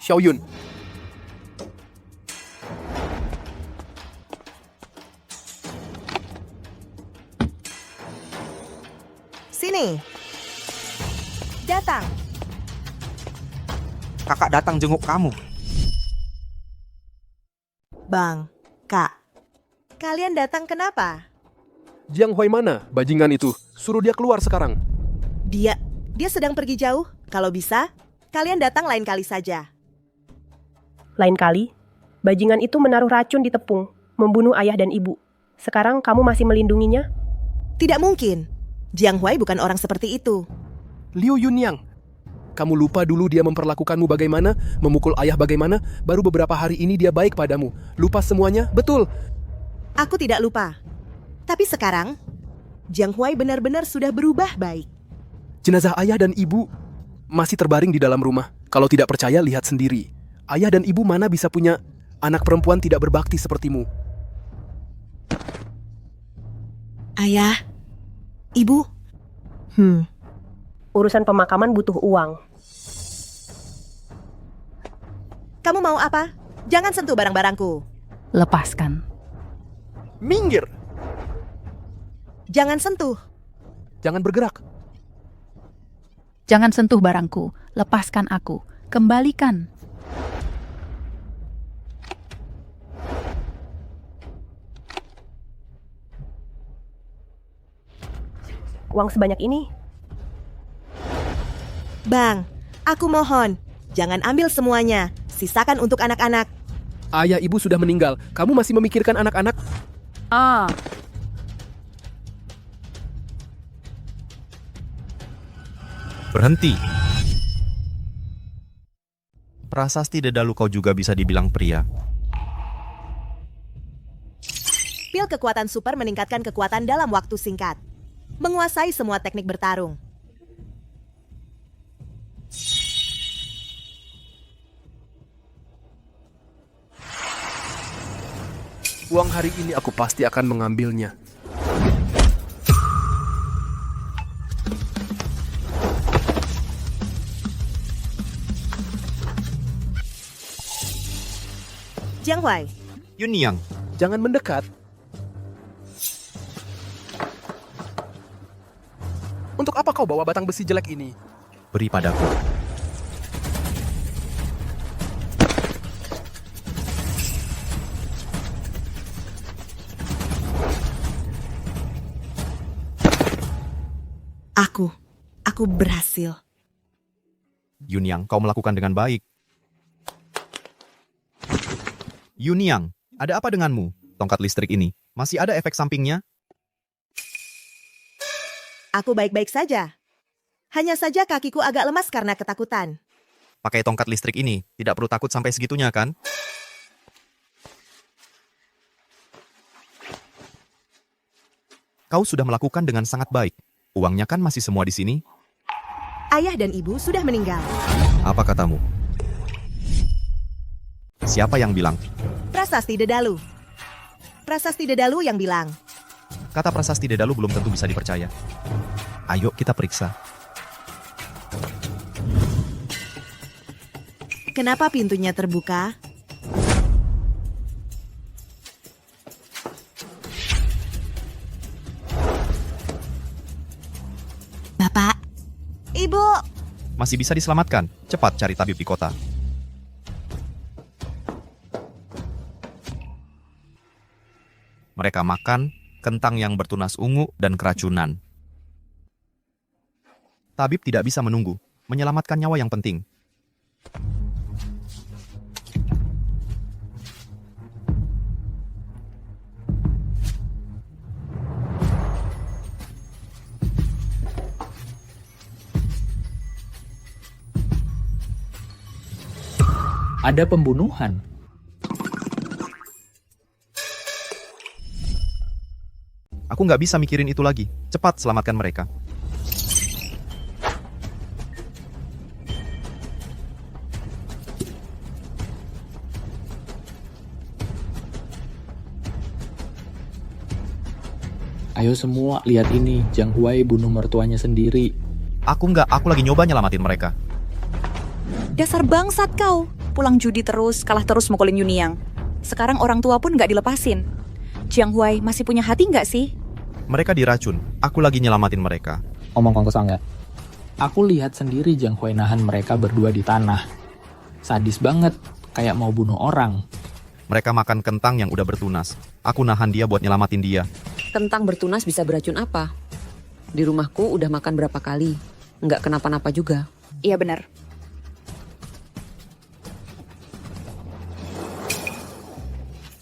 Xiaoyun. Sini. Datang. Kakak datang jenguk kamu. Bang, Kak. Kalian datang kenapa? Jiang Huai mana? Bajingan itu. Suruh dia keluar sekarang. Dia sedang pergi jauh. Kalau bisa, kalian datang lain kali saja. Lain kali? Bajingan itu menaruh racun di tepung, membunuh ayah dan ibu. Sekarang kamu masih melindunginya? Tidak mungkin. Jiang Huai bukan orang seperti itu. Liu Yunyang, kamu lupa dulu dia memperlakukanmu bagaimana, memukul ayah bagaimana, baru beberapa hari ini dia baik padamu. Lupa semuanya? Betul. Aku tidak lupa. Tapi sekarang, Jiang Huai benar-benar sudah berubah baik. Jenazah ayah dan ibu masih terbaring di dalam rumah. Kalau tidak percaya, lihat sendiri. Ayah dan ibu mana bisa punya anak perempuan tidak berbakti sepertimu? Ayah, ibu. Urusan pemakaman butuh uang. Kamu mau apa? Jangan sentuh barang-barangku. Lepaskan. Minggir. Jangan sentuh. Jangan bergerak. Jangan sentuh barangku. Lepaskan aku. Kembalikan. Uang sebanyak ini. Bang, aku mohon, jangan ambil semuanya. Sisakan untuk anak-anak. Ayah ibu sudah meninggal. Kamu masih memikirkan anak-anak? Berhenti. Prasasti Dedalu kau juga bisa dibilang pria. Pil kekuatan super meningkatkan kekuatan dalam waktu singkat. Menguasai semua teknik bertarung. Uang hari ini aku pasti akan mengambilnya. Jiang Huai. Yunyang. Jangan mendekat. Untuk apa kau bawa batang besi jelek ini? Beri padaku. Aku berhasil. Yunyang, kau melakukan dengan baik. Yunyang, ada apa denganmu? Tongkat listrik ini, masih ada efek sampingnya? Aku baik-baik saja. Hanya saja kakiku agak lemas karena ketakutan. Pakai tongkat listrik ini, tidak perlu takut sampai segitunya kan? Kau sudah melakukan dengan sangat baik. Uangnya kan masih semua di sini? Ayah dan ibu sudah meninggal. Apa katamu? Siapa yang bilang? Prasasti Dedalu. Prasasti Dedalu yang bilang. Kata Prasasti Dedalu belum tentu bisa dipercaya. Ayo kita periksa. Kenapa pintunya terbuka? Bapak. Ibu. Masih bisa diselamatkan. Cepat cari tabib di kota. Mereka makan kentang yang bertunas ungu dan keracunan. Tabib tidak bisa menunggu. Menyelamatkan nyawa yang penting. Ada pembunuhan. Aku nggak bisa mikirin itu lagi. Cepat selamatkan mereka. Ayo semua, lihat ini. Jiang Huai bunuh mertuanya sendiri. Aku lagi nyoba nyelamatin mereka. Dasar bangsat kau. Pulang judi terus, kalah terus mukulin Yunyang. Sekarang orang tua pun nggak dilepasin. Jiang Huai masih punya hati nggak sih? Mereka diracun. Aku lagi nyelamatin mereka. Omong kosong ya. Aku lihat sendiri Jiang Huai nahan mereka berdua di tanah. Sadis banget, kayak mau bunuh orang. Mereka makan kentang yang udah bertunas. Aku nahan dia buat nyelamatin dia. Kentang bertunas bisa beracun apa? Di rumahku udah makan berapa kali. Nggak kenapa-napa juga. Iya benar.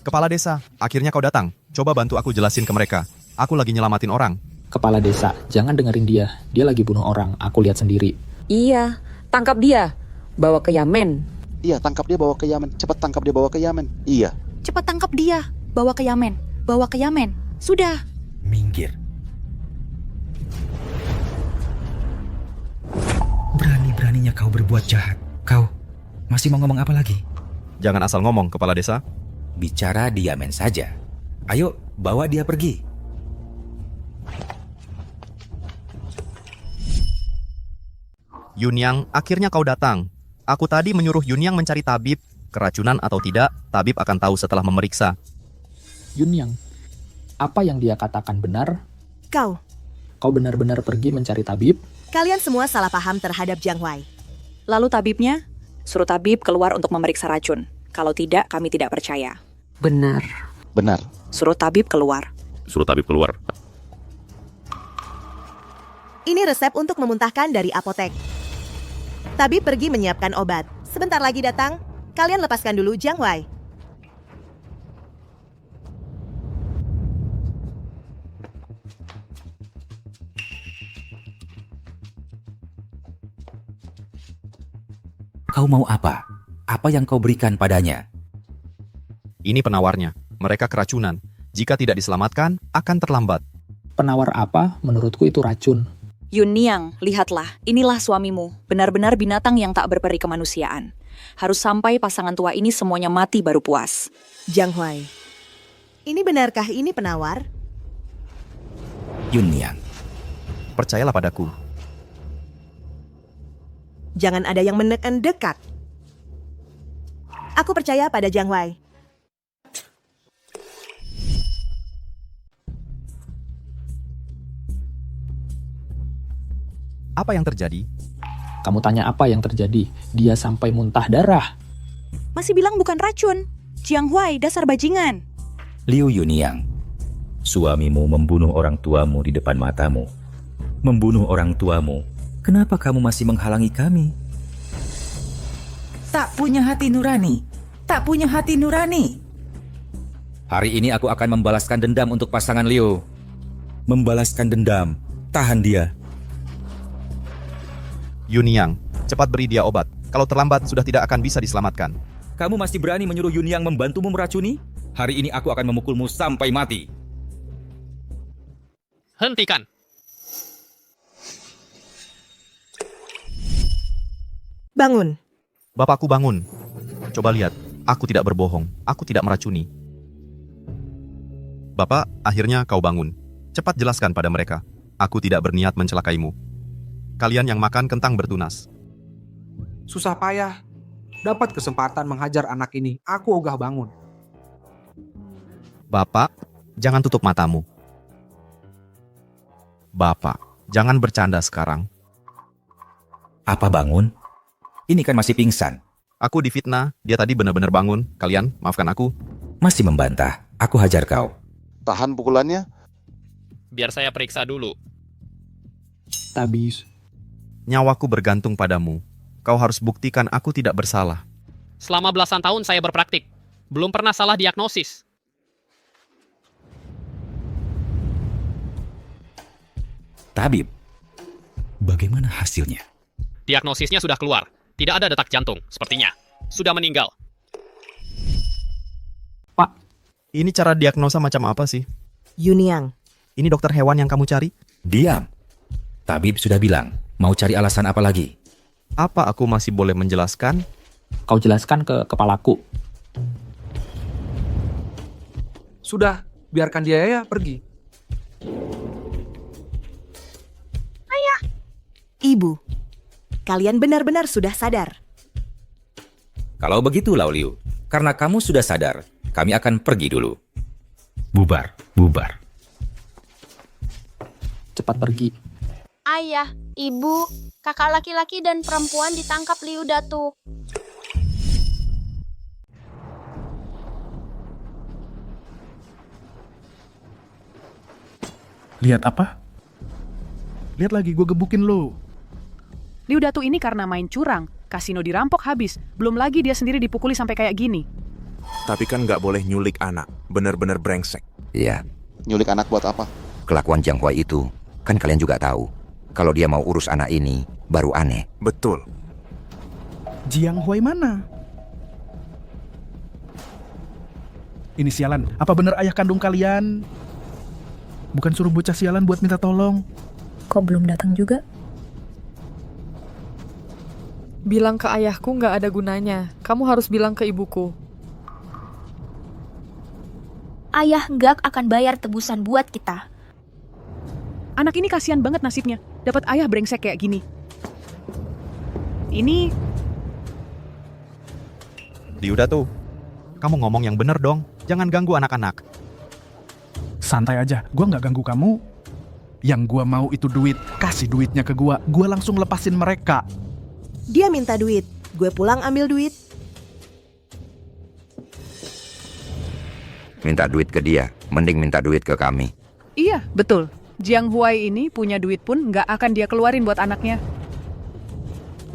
Kepala desa, akhirnya kau datang. Coba bantu aku jelasin ke mereka. Aku lagi nyelamatin orang. Kepala desa, jangan dengerin dia. Dia lagi bunuh orang, aku lihat sendiri. Iya, tangkap dia. Bawa ke Yamen. Iya, tangkap dia bawa ke Yamen. Cepat tangkap dia bawa ke Yamen. Iya. Cepat tangkap dia. Bawa ke Yamen. Bawa ke Yamen. Sudah. Minggir. Berani-beraninya kau berbuat jahat. Kau masih mau ngomong apa lagi? Jangan asal ngomong, Kepala Desa. Bicara di Yamen saja. Ayo, bawa dia pergi. Yunyang, akhirnya kau datang. Aku tadi menyuruh Yunyang mencari tabib. Keracunan atau tidak, tabib akan tahu setelah memeriksa. Yunyang, apa yang dia katakan benar? Kau benar-benar pergi mencari tabib? Kalian semua salah paham terhadap Jiang Huai. Lalu tabibnya? Suruh tabib keluar untuk memeriksa racun. Kalau tidak, kami tidak percaya. Benar. Benar. Suruh tabib keluar. Suruh tabib keluar. Ini resep untuk memuntahkan dari apotek. Tabib pergi menyiapkan obat. Sebentar lagi datang. Kalian lepaskan dulu Jiang Huai. Kau mau apa? Apa yang kau berikan padanya? Ini penawarnya. Mereka keracunan. Jika tidak diselamatkan, akan terlambat. Penawar apa? Menurutku itu racun. Yunyang, lihatlah, inilah suamimu. Benar-benar binatang yang tak berperi kemanusiaan. Harus sampai pasangan tua ini semuanya mati baru puas. Jiang Huai, ini benarkah ini penawar? Yunyang, percayalah padaku. Jangan ada yang mendekat. Aku percaya pada Jiang Huai. Apa yang terjadi? Kamu tanya apa yang terjadi? Dia sampai muntah darah. Masih bilang bukan racun. Jiang Huai, dasar bajingan. Liu Yunyang, suamimu membunuh orang tuamu di depan matamu. Membunuh orang tuamu. Kenapa kamu masih menghalangi kami? Tak punya hati nurani. Tak punya hati nurani. Hari ini aku akan membalaskan dendam untuk pasangan Liu. Membalaskan dendam. Tahan dia. Yunyang, cepat beri dia obat. Kalau terlambat, sudah tidak akan bisa diselamatkan. Kamu masih berani menyuruh Yunyang membantumu meracuni? Hari ini aku akan memukulmu sampai mati. Hentikan. Bangun. Bapakku bangun. Coba lihat, aku tidak berbohong. Aku tidak meracuni. Bapak, akhirnya kau bangun. Cepat jelaskan pada mereka. Aku tidak berniat mencelakaimu. Kalian yang makan kentang bertunas. Susah payah. Dapat kesempatan menghajar anak ini. Aku ogah bangun. Bapak, jangan tutup matamu. Bapak, jangan bercanda sekarang. Apa bangun? Ini kan masih pingsan. Aku difitnah, dia tadi benar-benar bangun. Kalian, maafkan aku. Masih membantah, aku hajar kau. Tahan pukulannya. Biar saya periksa dulu. Tabis. Nyawaku bergantung padamu. Kau harus buktikan aku tidak bersalah. Selama belasan tahun saya berpraktik. Belum pernah salah diagnosis. Tabib, bagaimana hasilnya? Diagnosisnya sudah keluar. Tidak ada detak jantung, sepertinya. Sudah meninggal. Pak, ini cara diagnosa macam apa sih? Yunyang. Ini dokter hewan yang kamu cari? Diam. Tabib sudah bilang, mau cari alasan apa lagi? Apa aku masih boleh menjelaskan? Kau jelaskan ke kepalaku. Sudah, biarkan dia ya pergi. Ayah. Ibu, kalian benar-benar sudah sadar. Kalau begitu, Lao Liu, karena kamu sudah sadar, kami akan pergi dulu. Bubar, bubar. Cepat pergi. Ayah, ibu, kakak laki-laki dan perempuan ditangkap Liu Datu. Lihat apa? Lihat lagi, gue gebukin lo. Liu Datu ini karena main curang. Kasino dirampok habis. Belum lagi dia sendiri dipukuli sampai kayak gini. Tapi kan nggak boleh nyulik anak. Bener-bener brengsek. Iya. Nyulik anak buat apa? Kelakuan Jiang Huai itu, kan kalian juga tahu. Kalau dia mau urus anak ini, baru aneh. Betul. Jiang Huai mana? Ini sialan, apa benar ayah kandung kalian? Bukan suruh bocah sialan buat minta tolong. Kok belum datang juga? Bilang ke ayahku nggak ada gunanya. Kamu harus bilang ke ibuku. Ayah Gak akan bayar tebusan buat kita. Anak ini kasihan banget nasibnya. Dapat ayah brengsek kayak gini. Ini Udah tuh. Kamu ngomong yang bener dong. Jangan ganggu anak-anak. Santai aja, gua nggak ganggu kamu. Yang gua mau itu duit, kasih duitnya ke gua langsung lepasin mereka. Dia minta duit, gue pulang ambil duit. Minta duit ke dia, mending minta duit ke kami. iya, betul. Jiang Huai ini punya duit pun nggak akan dia keluarin buat anaknya.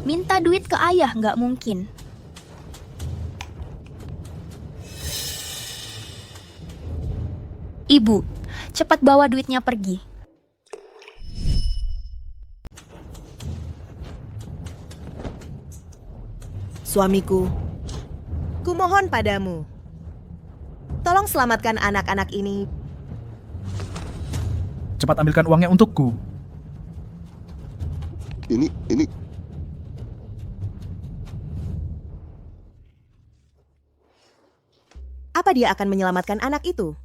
Minta duit ke ayah nggak mungkin. Ibu, cepat bawa duitnya pergi. Suamiku, kumohon padamu. Tolong selamatkan anak-anak ini. Cepat ambilkan uangnya untukku. Ini Apa dia akan menyelamatkan anak itu?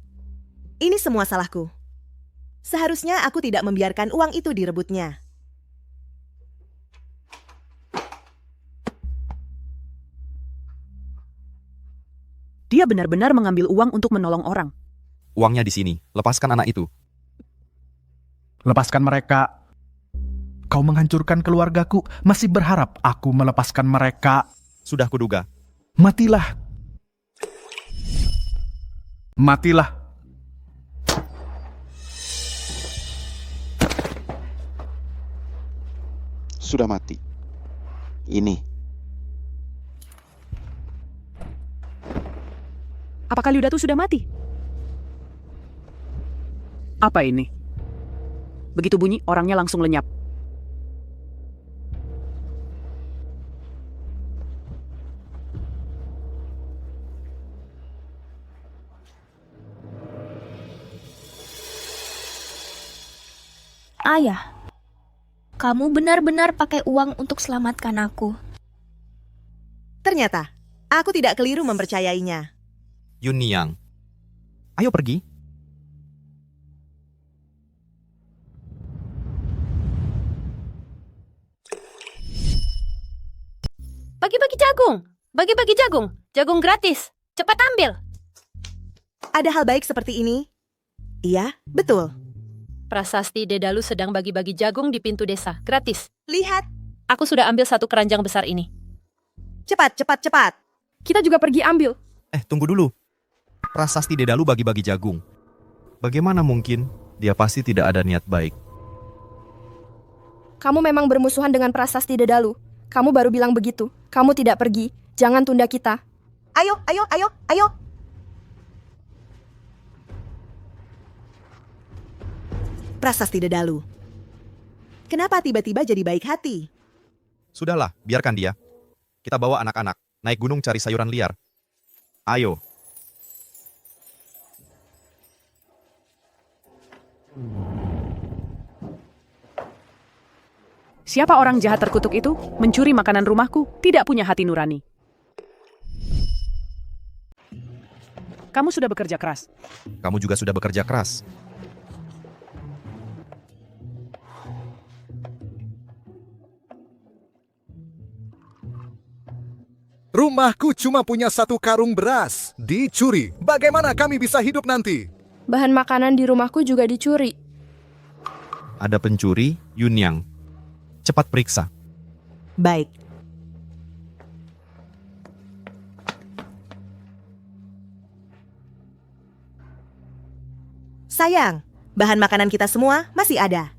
Ini semua salahku. Seharusnya aku tidak membiarkan uang itu direbutnya. Dia benar-benar mengambil uang untuk menolong orang. Uangnya di sini. Lepaskan anak itu. Lepaskan mereka. Kau menghancurkan keluargaku, masih berharap aku melepaskan mereka. Sudah kuduga. Matilah. Matilah. sudah mati. Ini. Apakah Liudatu sudah mati? Apa ini? Begitu bunyi, orangnya langsung lenyap. Ayah, kamu benar-benar pakai uang untuk selamatkan aku. Ternyata, aku tidak keliru mempercayainya. Yun Niang, ayo pergi. Bagi-bagi jagung, bagi-bagi jagung, jagung gratis. Cepat ambil. Ada hal baik seperti ini? Iya, betul. Prasasti Dedalu sedang bagi-bagi jagung di pintu desa, gratis. Lihat. Aku sudah ambil satu keranjang besar ini. Cepat, cepat, cepat. Kita juga pergi ambil. Tunggu dulu. Prasasti Dedalu bagi-bagi jagung. Bagaimana mungkin? Dia pasti tidak ada niat baik. Kamu memang bermusuhan dengan Prasasti Dedalu. Kamu baru bilang begitu. Kamu tidak pergi. Jangan tunda kita. Ayo, ayo, ayo, ayo. Prasasti Dedalu. Kenapa tiba-tiba jadi baik hati? Sudahlah, biarkan dia. Kita bawa anak-anak, naik gunung cari sayuran liar. Ayo. Siapa orang jahat terkutuk itu? Mencuri makanan rumahku, tidak punya hati nurani. Kamu sudah bekerja keras. Kamu juga sudah bekerja keras. Rumahku cuma punya 1 karung beras. Dicuri. Bagaimana kami bisa hidup nanti? Bahan makanan di rumahku juga dicuri. Ada pencuri, Yun Niang. Cepat periksa. Baik. Sayang, bahan makanan kita semua masih ada.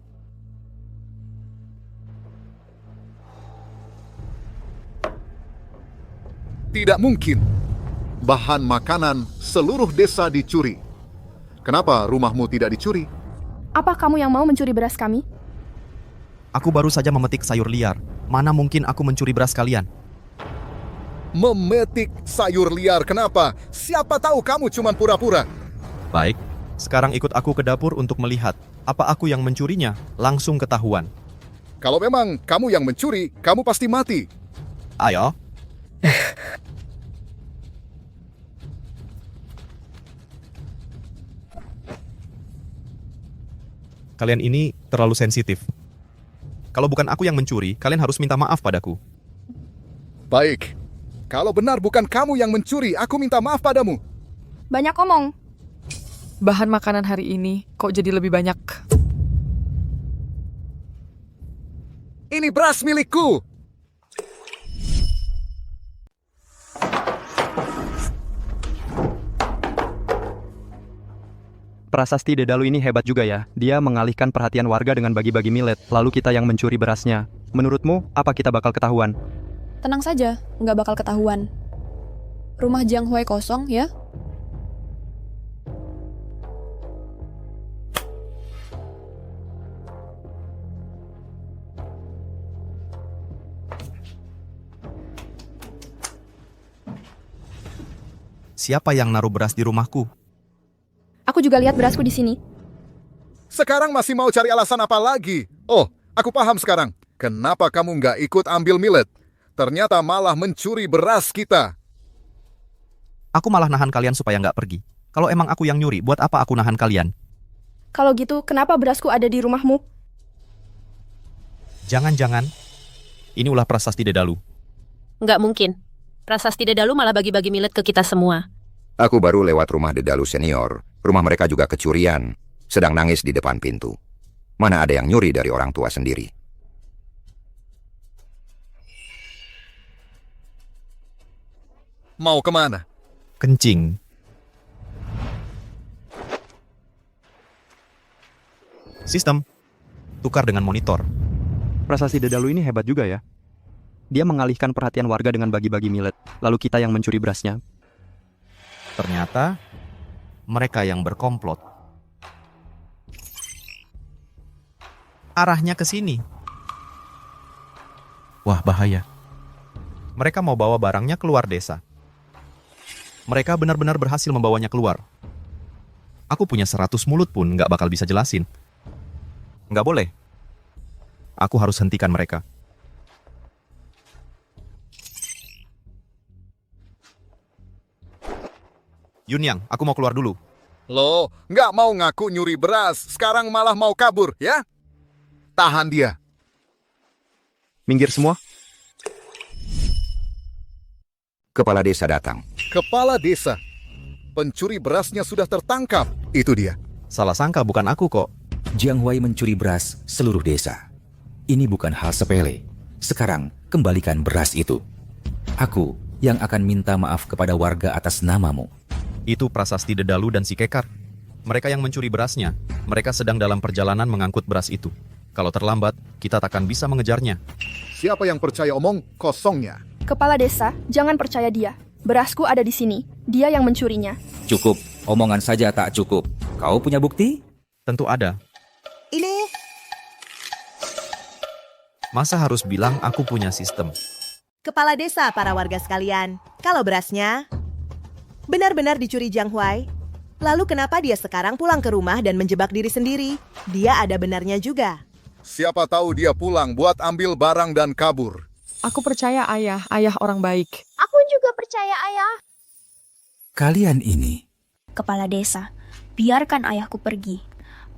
Tidak mungkin. Bahan makanan seluruh desa dicuri. Kenapa rumahmu tidak dicuri? Apa kamu yang mau mencuri beras kami? Aku baru saja memetik sayur liar. Mana mungkin aku mencuri beras kalian? Memetik sayur liar kenapa? Siapa tahu kamu cuma pura-pura. Baik, sekarang ikut aku ke dapur untuk melihat. Apa aku yang mencurinya? Langsung ketahuan. Kalau memang kamu yang mencuri, kamu pasti mati. Ayo. Kalian ini terlalu sensitif. Kalau bukan aku yang mencuri, kalian harus minta maaf padaku. Baik. Kalau benar bukan kamu yang mencuri, aku minta maaf padamu. Banyak omong. Bahan makanan hari ini kok jadi lebih banyak? Ini beras milikku. Prasasti Dedalu ini hebat juga ya. Dia mengalihkan perhatian warga dengan bagi-bagi millet, lalu kita yang mencuri berasnya. Menurutmu, apa kita bakal ketahuan? Tenang saja, nggak bakal ketahuan. Rumah Jiang Huai kosong, ya? Siapa yang naruh beras di rumahku? Aku juga lihat berasku di sini. Sekarang masih mau cari alasan apa lagi? Oh, aku paham sekarang. Kenapa kamu nggak ikut ambil millet? Ternyata malah mencuri beras kita. Aku malah nahan kalian supaya nggak pergi. Kalau emang aku yang nyuri, buat apa aku nahan kalian? Kalau gitu, kenapa berasku ada di rumahmu? Jangan-jangan, ini ulah prasasti Dedalu. Nggak mungkin. Prasasti Dedalu malah bagi-bagi millet ke kita semua. Aku baru lewat rumah Dedalu senior. Rumah mereka juga kecurian. Sedang nangis di depan pintu. Mana ada yang nyuri dari orang tua sendiri. Mau kemana? Kencing. Sistem. Tukar dengan monitor. Prasasti Dedalu ini hebat juga ya. Dia mengalihkan perhatian warga dengan bagi-bagi millet, lalu kita yang mencuri berasnya. Ternyata, mereka yang berkomplot. Arahnya ke sini. Wah, bahaya. Mereka mau bawa barangnya keluar desa. Mereka benar-benar berhasil membawanya keluar. Aku punya 100 mulut pun nggak bakal bisa jelasin. Nggak boleh. Aku harus hentikan mereka. Yunyang, aku mau keluar dulu. Loh, nggak mau ngaku nyuri beras, sekarang malah mau kabur, ya? Tahan dia. Minggir semua. Kepala desa datang. Kepala desa. Pencuri berasnya sudah tertangkap. Itu dia. Salah sangka bukan aku kok. Jiang Huai mencuri beras seluruh desa. Ini bukan hal sepele. Sekarang, kembalikan beras itu. Aku yang akan minta maaf kepada warga atas namamu. Itu prasasti Dedalu dan si Kekar. Mereka yang mencuri berasnya. Mereka sedang dalam perjalanan mengangkut beras itu. Kalau terlambat, kita takkan bisa mengejarnya. Siapa yang percaya omong kosongnya? Kepala desa, jangan percaya dia. Berasku ada di sini. Dia yang mencurinya. Cukup, omongan saja tak cukup. Kau punya bukti? Tentu ada. Ini. Masa harus bilang aku punya sistem? Kepala desa para warga sekalian, kalau berasnya benar-benar dicuri Jiang Huai, lalu kenapa dia sekarang pulang ke rumah dan menjebak diri sendiri? Dia ada benarnya juga. Siapa tahu dia pulang buat ambil barang dan kabur. Aku percaya ayah orang baik. Aku juga percaya ayah. Kalian ini. Kepala desa, biarkan ayahku pergi.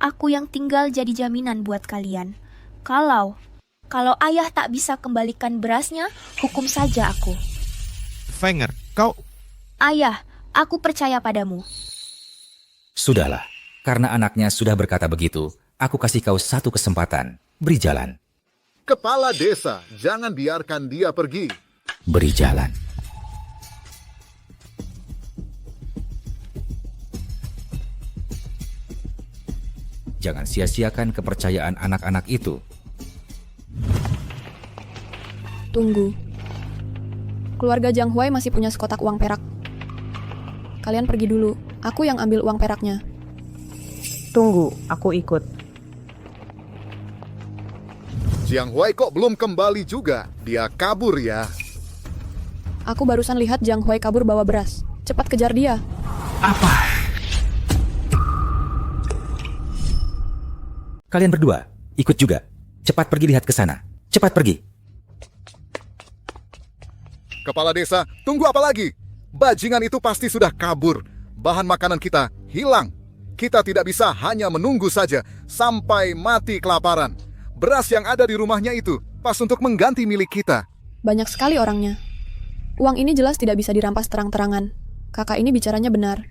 Aku yang tinggal jadi jaminan buat kalian. Kalau ayah tak bisa kembalikan berasnya, hukum saja aku. Fenger, kau... Ayah, aku percaya padamu. Sudahlah, karena anaknya sudah berkata begitu, aku kasih kau satu kesempatan. Beri jalan. Kepala desa, jangan biarkan dia pergi. Beri jalan. Jangan sia-siakan kepercayaan anak-anak itu. Tunggu. Keluarga Jiang Huai masih punya sekotak uang perak. Kalian pergi dulu. Aku yang ambil uang peraknya. Tunggu, aku ikut. Jiang Huai kok belum kembali juga? Dia kabur ya. Aku barusan lihat Jiang Huai kabur bawa beras. Cepat kejar dia. Kalian berdua, ikut juga. Cepat pergi lihat ke sana. Cepat pergi. Kepala desa, tunggu apa lagi? Bajingan itu pasti sudah kabur. Bahan makanan kita hilang. Kita tidak bisa hanya menunggu saja sampai mati kelaparan. Beras yang ada di rumahnya itu pas untuk mengganti milik kita. Banyak sekali orangnya. Uang ini jelas tidak bisa dirampas terang-terangan. Kakak ini bicaranya benar.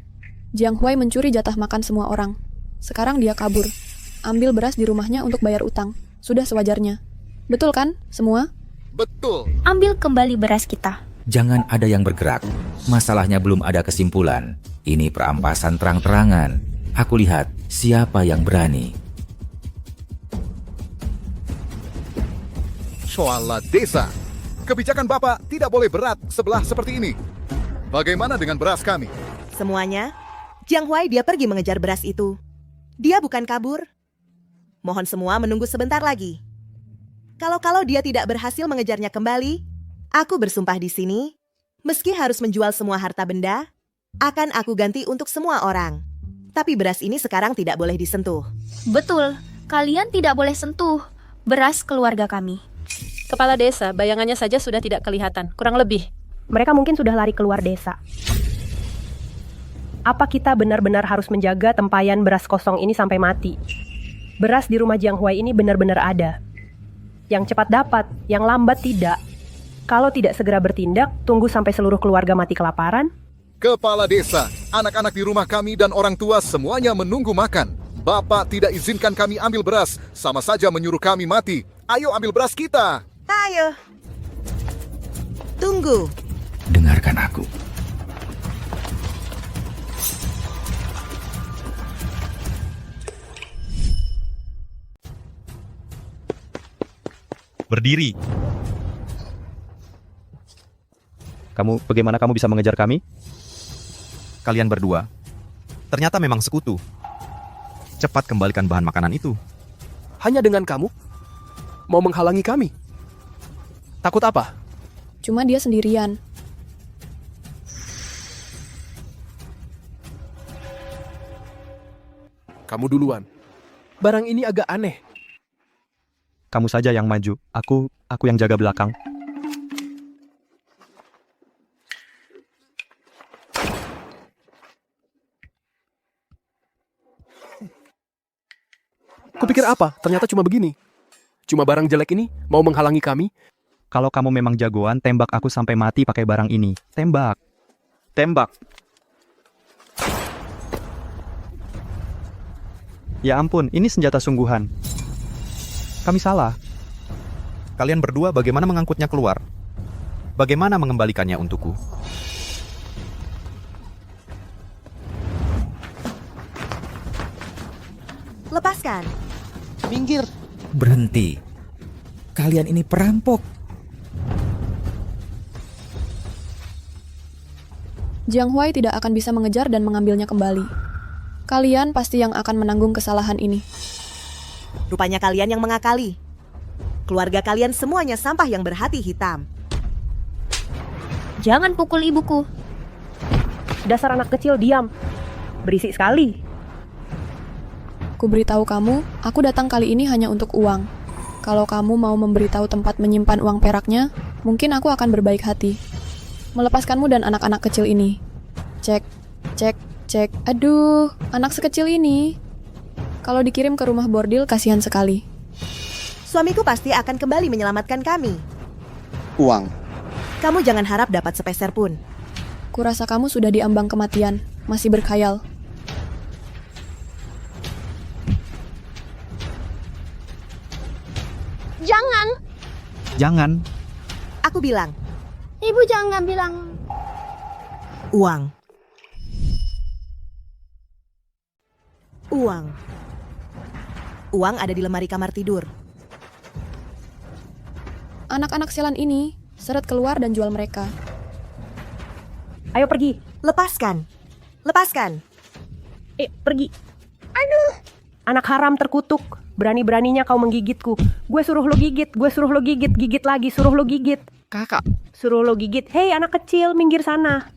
Jiang Huai mencuri jatah makan semua orang. Sekarang dia kabur. Ambil beras di rumahnya untuk bayar utang. Sudah sewajarnya. Betul kan, semua? Betul. Ambil kembali beras kita. Jangan ada yang bergerak. Masalahnya belum ada kesimpulan. Ini perampasan terang-terangan. Aku lihat siapa yang berani. Soal desa. Kebijakan Bapak tidak boleh berat sebelah seperti ini. Bagaimana dengan beras kami? Semuanya, Jiang Huai dia pergi mengejar beras itu. Dia bukan kabur. Mohon semua menunggu sebentar lagi. Kalau dia tidak berhasil mengejarnya kembali, aku bersumpah di sini, meski harus menjual semua harta benda, akan aku ganti untuk semua orang. Tapi beras ini sekarang tidak boleh disentuh. Betul, kalian tidak boleh sentuh beras keluarga kami. Kepala desa, bayangannya saja sudah tidak kelihatan, kurang lebih. Mereka mungkin sudah lari keluar desa. Apa kita benar-benar harus menjaga tempayan beras kosong ini sampai mati? Beras di rumah Jiang Huai ini benar-benar ada. Yang cepat dapat, yang lambat tidak. Kalau tidak segera bertindak, tunggu sampai seluruh keluarga mati kelaparan. Kepala desa, anak-anak di rumah kami dan orang tua semuanya menunggu makan. Bapak tidak izinkan kami ambil beras, sama saja menyuruh kami mati. Ayo ambil beras kita. Ayo. Tunggu. Dengarkan aku. Berdiri. Bagaimana kamu bisa mengejar kami? Kalian berdua, ternyata memang sekutu. Cepat kembalikan bahan makanan itu. Hanya dengan kamu? Mau menghalangi kami? Takut apa? Cuma dia sendirian. Kamu duluan. Barang ini agak aneh. Kamu saja yang maju. Aku yang jaga belakang. Kupikir apa? Ternyata cuma begini. Cuma barang jelek ini mau menghalangi kami? Kalau kamu memang jagoan, tembak aku sampai mati pakai barang ini. Tembak. Tembak. Ya ampun, ini senjata sungguhan. Kami salah. Kalian berdua bagaimana mengangkutnya keluar? Bagaimana mengembalikannya untukku? Lepaskan. Minggir. Berhenti. Kalian ini perampok. Jiang Huai tidak akan bisa mengejar dan mengambilnya kembali. Kalian pasti yang akan menanggung kesalahan ini. Rupanya kalian yang mengakali. Keluarga kalian semuanya sampah yang berhati hitam. Jangan pukul ibuku. Dasar anak kecil, diam. Berisik sekali. Ku beritahu kamu, aku datang kali ini hanya untuk uang. Kalau kamu mau memberitahu tempat menyimpan uang peraknya, mungkin aku akan berbaik hati. Melepaskanmu dan anak-anak kecil ini. Cek, cek, cek. Aduh, anak sekecil ini. Kalau dikirim ke rumah bordil, kasihan sekali. Suamiku pasti akan kembali menyelamatkan kami. Uang. Kamu jangan harap dapat sepeser pun. Kurasa kamu sudah diambang kematian, masih berkhayal. Jangan. Jangan. Aku bilang. Ibu jangan bilang. Uang. Uang. Uang ada di lemari kamar tidur. Anak-anak sialan ini, seret keluar dan jual mereka. Ayo pergi. Lepaskan. Lepaskan. Pergi. Aduh. Anak haram terkutuk. Berani-beraninya kau menggigitku. Gue suruh lo gigit. Gue suruh lo gigit. Gigit lagi. Suruh lo gigit. Kakak. Suruh lo gigit. Hei anak kecil, minggir sana.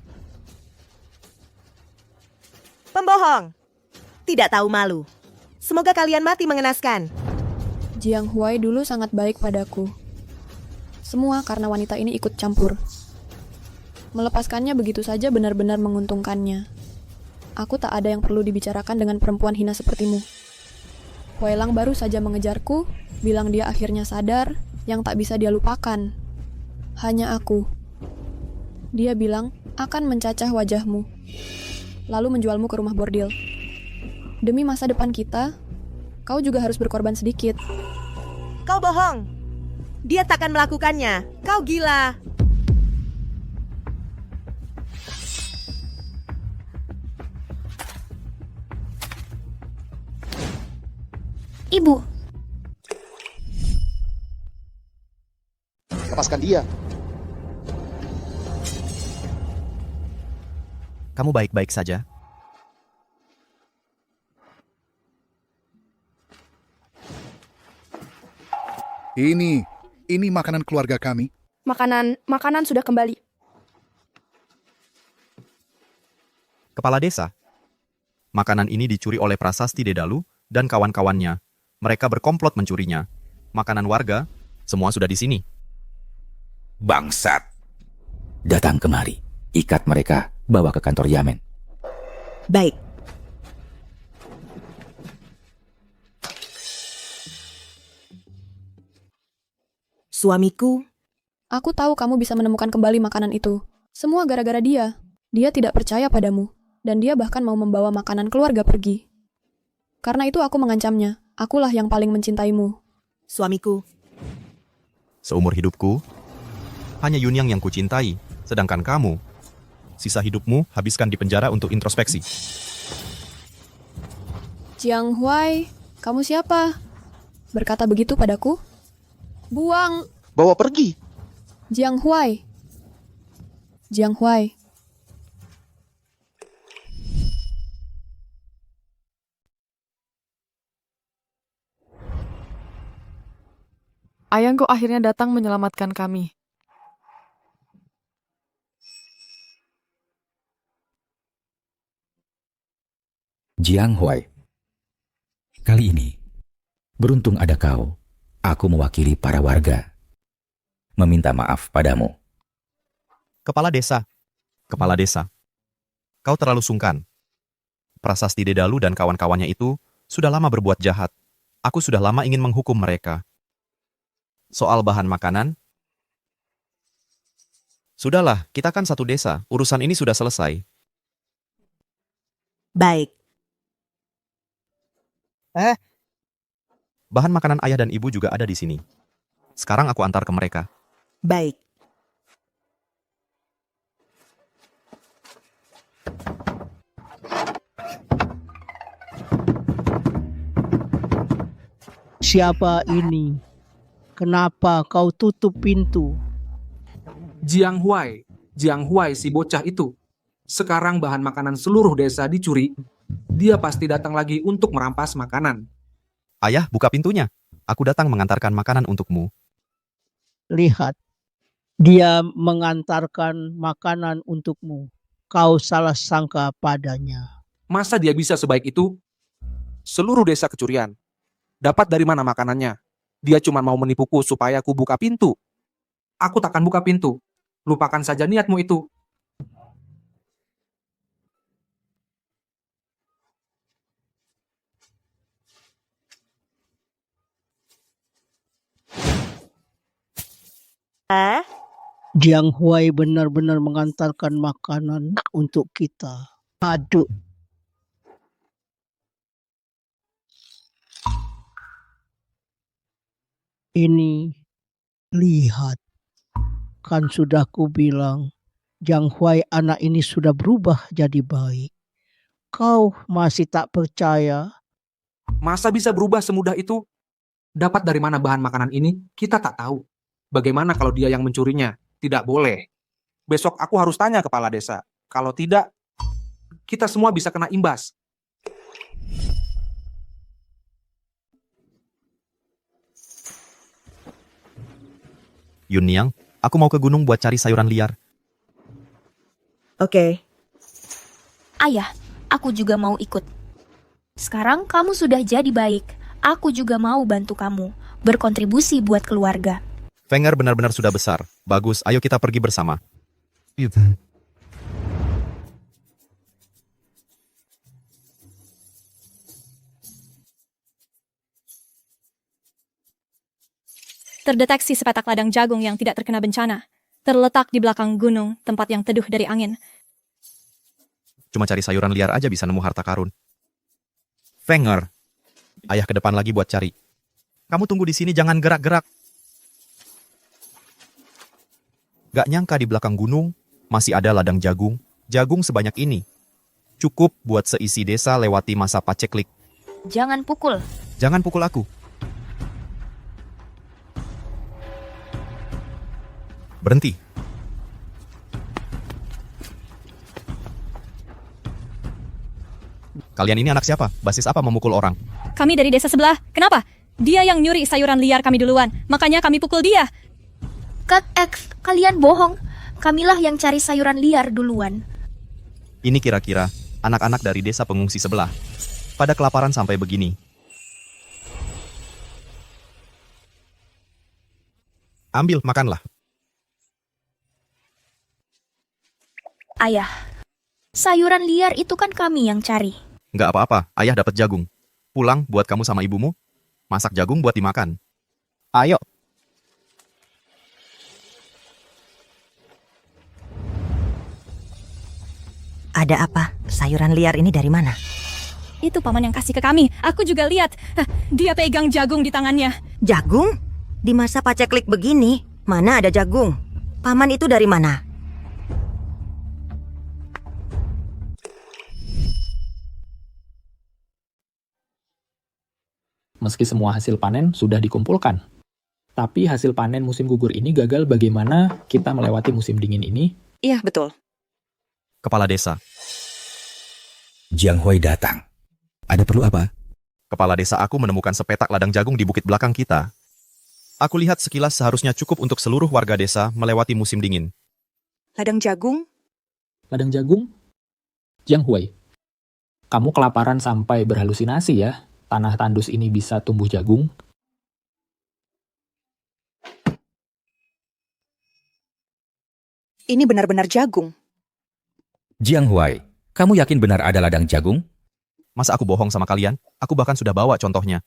Pembohong. Tidak tahu malu. Semoga kalian mati mengenaskan. Jiang Huai dulu sangat baik padaku. Semua karena wanita ini ikut campur. Melepaskannya begitu saja benar-benar menguntungkannya. Aku tak ada yang perlu dibicarakan dengan perempuan hina sepertimu. Huai Lang baru saja mengejarku, bilang dia akhirnya sadar, yang tak bisa dia lupakan. Hanya aku. Dia bilang akan mencacah wajahmu, lalu menjualmu ke rumah bordil. Demi masa depan kita, kau juga harus berkorban sedikit. Kau bohong. Dia takkan melakukannya. Kau gila. Ibu, Lepaskan dia. Kamu baik-baik saja? Ini makanan keluarga kami. Makanan sudah kembali. Kepala desa. Makanan ini dicuri oleh Prasasti Dedalu dan kawan-kawannya. Mereka berkomplot mencurinya. Makanan warga, semua sudah di sini. Bangsat. Datang kemari. Ikat mereka, bawa ke kantor Yamen. Baik. Suamiku. Aku tahu kamu bisa menemukan kembali makanan itu. Semua gara-gara dia. Dia tidak percaya padamu. Dan dia bahkan mau membawa makanan keluarga pergi. Karena itu aku mengancamnya. Akulah yang paling mencintaimu. Suamiku. Seumur hidupku, hanya Yunyang yang kucintai, sedangkan kamu, sisa hidupmu habiskan di penjara untuk introspeksi. Jiang Huai, kamu siapa? Berkata begitu padaku? Buang! Bawa pergi. Jiang Huai. Jiang Huai. Ayangku akhirnya datang menyelamatkan kami. Jiang Huai. Kali ini, beruntung ada kau. Aku mewakili para warga. Meminta maaf padamu. Kepala desa. Kau terlalu sungkan. Prasasti Dedalu dan kawan-kawannya itu sudah lama berbuat jahat. Aku sudah lama ingin menghukum mereka. Soal bahan makanan, sudahlah, kita kan satu desa. Urusan ini sudah selesai. Baik. Bahan makanan ayah dan ibu juga ada di sini. Sekarang aku antar ke mereka. Baik. Siapa ini? Kenapa kau tutup pintu? Jiang Huai si bocah itu. Sekarang bahan makanan seluruh desa dicuri. Dia pasti datang lagi untuk merampas makanan. Ayah, buka pintunya. Aku datang mengantarkan makanan untukmu. Lihat, dia mengantarkan makanan untukmu. Kau salah sangka padanya. Masa dia bisa sebaik itu? Seluruh desa kecurian. Dapat dari mana makanannya? Dia cuma mau menipuku supaya ku buka pintu. Aku takkan buka pintu. Lupakan saja niatmu itu. Jiang Huai benar-benar mengantarkan makanan untuk kita. Aduh. Ini, lihat. Kan sudah ku bilang, Jiang Huai anak ini sudah berubah jadi baik. Kau masih tak percaya? Masa bisa berubah semudah itu? Dapat dari mana bahan makanan ini? Kita tak tahu. Bagaimana kalau dia yang mencurinya? Tidak boleh. Besok aku harus tanya kepala desa. Kalau tidak, kita semua bisa kena imbas. Yunyang, aku mau ke gunung buat cari sayuran liar. Oke. Ayah, aku juga mau ikut. Sekarang kamu sudah jadi baik. Aku juga mau bantu kamu. Berkontribusi buat keluarga. Fenger benar-benar sudah besar. Bagus, ayo kita pergi bersama. Terdeteksi sepetak ladang jagung yang tidak terkena bencana. Terletak di belakang gunung, tempat yang teduh dari angin. Cuma cari sayuran liar aja bisa nemu harta karun. Fenger, ayah ke depan lagi buat cari. Kamu tunggu di sini, jangan gerak-gerak. Gak nyangka di belakang gunung masih ada ladang jagung. Jagung sebanyak ini. Cukup buat seisi desa lewati masa paceklik. Jangan pukul. Jangan pukul aku. Berhenti. Kalian ini anak siapa? Basis apa memukul orang? Kami dari desa sebelah. Kenapa? Dia yang nyuri sayuran liar kami duluan. Makanya kami pukul dia. Kak X, kalian bohong. Kamilah yang cari sayuran liar duluan. Ini kira-kira anak-anak dari desa pengungsi sebelah. Pada kelaparan sampai begini. Ambil, makanlah. Ayah, sayuran liar itu kan kami yang cari. Nggak apa-apa, ayah dapat jagung. Pulang buat kamu sama ibumu. Masak jagung buat dimakan. Ayo. Ada apa? Sayuran liar ini dari mana? Itu paman yang kasih ke kami. Aku juga lihat. Dia pegang jagung di tangannya. Jagung? Di masa paceklik begini, mana ada jagung? Paman itu dari mana? Meski semua hasil panen sudah dikumpulkan. Tapi hasil panen musim gugur ini gagal. Bagaimana kita melewati musim dingin ini? Iya, betul. Kepala desa. Jiang Huai datang. Ada perlu apa? Kepala desa aku menemukan sepetak ladang jagung di bukit belakang kita. Aku lihat sekilas seharusnya cukup untuk seluruh warga desa melewati musim dingin. Ladang jagung? Ladang jagung? Jiang Huai, kamu kelaparan sampai berhalusinasi ya? Tanah tandus ini bisa tumbuh jagung? Ini benar-benar jagung. Jiang Huai, kamu yakin benar ada ladang jagung? Masa aku bohong sama kalian? Aku bahkan sudah bawa contohnya.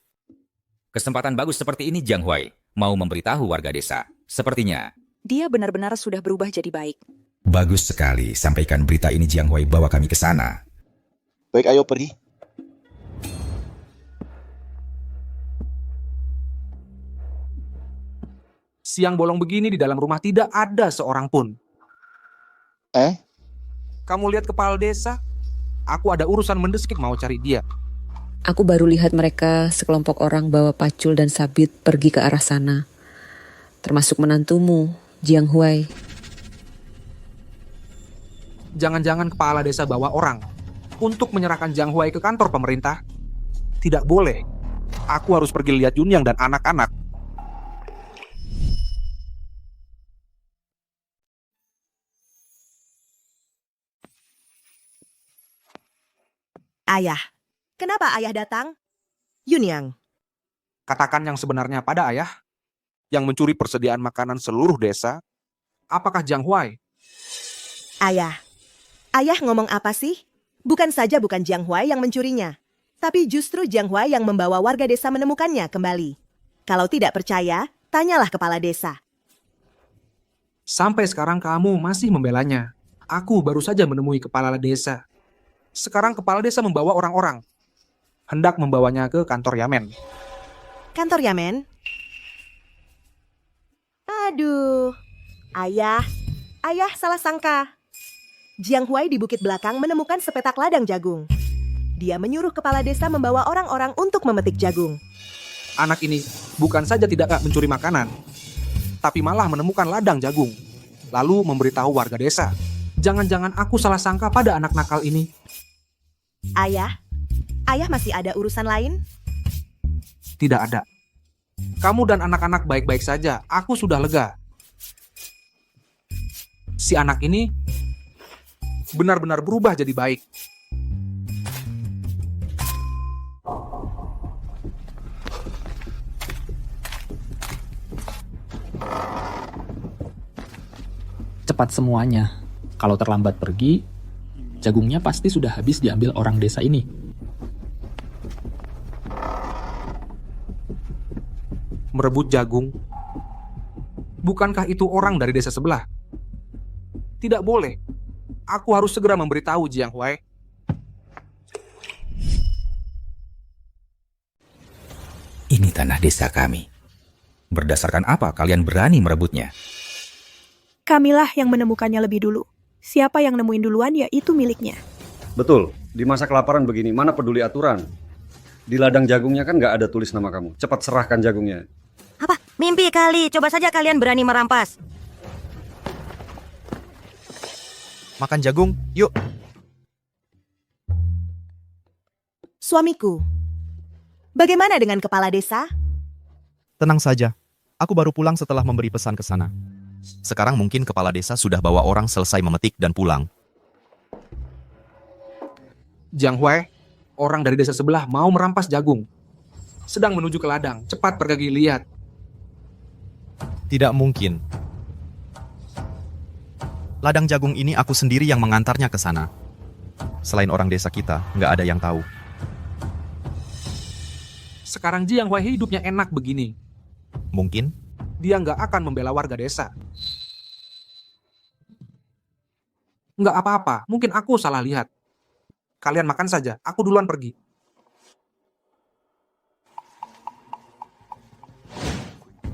Kesempatan bagus seperti ini Jiang Huai mau memberitahu warga desa. Sepertinya Dia benar-benar sudah berubah jadi baik. bagus sekali. Sampaikan berita ini Jiang Huai, bawa kami ke sana. Baik, ayo pergi. Siang bolong begini di dalam rumah tidak ada seorang pun. Kamu lihat kepala desa? Aku ada urusan mendesak mau cari dia. Aku baru lihat mereka sekelompok orang bawa pacul dan sabit pergi ke arah sana. Termasuk menantumu, Jiang Huai. Jangan-jangan kepala desa bawa orang untuk menyerahkan Jiang Huai ke kantor pemerintah? Tidak boleh. Aku harus pergi lihat Yunyang dan anak-anak. Ayah. Kenapa ayah datang? Yunyang. Katakan yang sebenarnya pada ayah. Yang mencuri persediaan makanan seluruh desa. Apakah Jiang Huai? Ayah. Ayah ngomong apa sih? Bukan saja bukan Jiang Huai yang mencurinya. Tapi justru Jiang Huai yang membawa warga desa menemukannya kembali. Kalau tidak percaya, tanyalah kepala desa. Sampai sekarang kamu masih membelanya. Aku baru saja menemui kepala desa. Sekarang kepala desa membawa orang-orang. Hendak membawanya ke kantor Yamen. Kantor Yamen? Aduh. Ayah salah sangka. Jiang Huai di bukit belakang menemukan sepetak ladang jagung. Dia menyuruh kepala desa membawa orang-orang untuk memetik jagung. Anak ini bukan saja tidak mencuri makanan, tapi malah menemukan ladang jagung. Lalu memberitahu warga desa. Jangan-jangan aku salah sangka pada anak nakal ini. Ayah masih ada urusan lain? Tidak ada. Kamu dan anak-anak baik-baik saja. Aku sudah lega. Si anak ini benar-benar berubah jadi baik. Cepat semuanya. Kalau terlambat pergi, jagungnya pasti sudah habis diambil orang desa ini. Merebut jagung. Bukankah itu orang dari desa sebelah? Tidak boleh. Aku harus segera memberitahu Jiang Huai. Ini tanah desa kami. Berdasarkan apa kalian berani merebutnya? Kamilah yang menemukannya lebih dulu. Siapa yang nemuin duluan ya itu miliknya. Betul, di masa kelaparan begini mana peduli aturan. Di ladang jagungnya kan nggak ada tulis nama kamu. Cepat serahkan jagungnya. Apa? Mimpi kali. Coba saja kalian berani merampas. Makan jagung, yuk. Suamiku, bagaimana dengan kepala desa? Tenang saja. Aku baru pulang setelah memberi pesan ke sana. Sekarang mungkin kepala desa sudah bawa orang selesai memetik dan pulang. Jiang Huai, orang dari desa sebelah mau merampas jagung. Sedang menuju ke ladang. Cepat pergi lihat. Tidak mungkin. Ladang jagung ini aku sendiri yang mengantarnya ke sana. Selain orang desa kita, nggak ada yang tahu. Sekarang Jiang Huai hidupnya enak begini. Mungkin Dia nggak akan membela warga desa. Nggak apa-apa, mungkin aku salah lihat. Kalian makan saja, aku duluan pergi.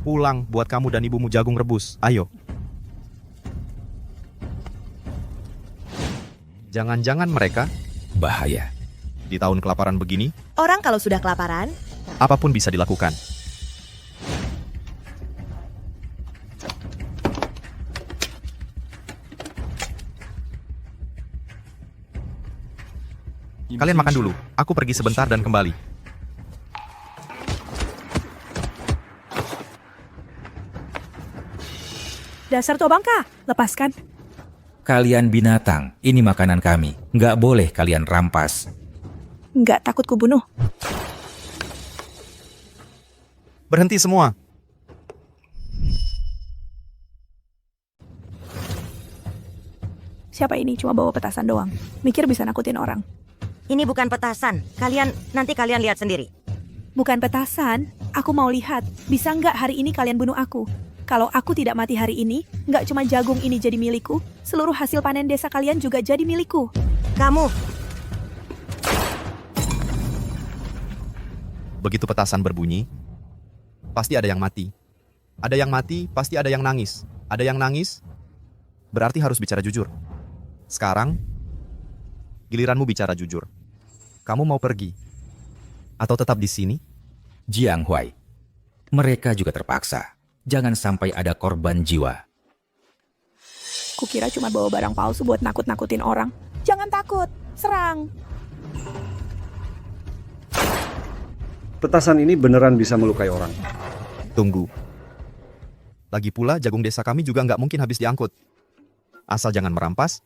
pulang buat kamu dan ibumu jagung rebus. Ayo. Jangan-jangan mereka bahaya. Di tahun kelaparan begini, Orang kalau sudah kelaparan, apapun bisa dilakukan. Kalian makan dulu. Aku pergi sebentar dan kembali. Dasar tua bangka, lepaskan. Kalian binatang, ini makanan kami. Nggak boleh kalian rampas. Nggak takut kubunuh. Berhenti semua. Siapa ini cuma bawa petasan doang. Mikir bisa nakutin orang. Ini bukan petasan. Nanti kalian lihat sendiri. Bukan petasan, aku mau lihat. Bisa nggak hari ini kalian bunuh aku? Kalau aku tidak mati hari ini, nggak cuma jagung ini jadi milikku, seluruh hasil panen desa kalian juga jadi milikku. Kamu. Begitu petasan berbunyi, pasti ada yang mati. Ada yang mati, pasti ada yang nangis. Ada yang nangis, berarti harus bicara jujur. Sekarang, giliranmu bicara jujur. Kamu mau pergi? Atau tetap di sini? Jiang Huai, mereka juga terpaksa. Jangan sampai ada korban jiwa. Kukira cuma bawa barang palsu buat nakut-nakutin orang. Jangan takut, serang. Petasan ini beneran bisa melukai orang. Tunggu. Lagi pula jagung desa kami juga nggak mungkin habis diangkut. Asal jangan merampas,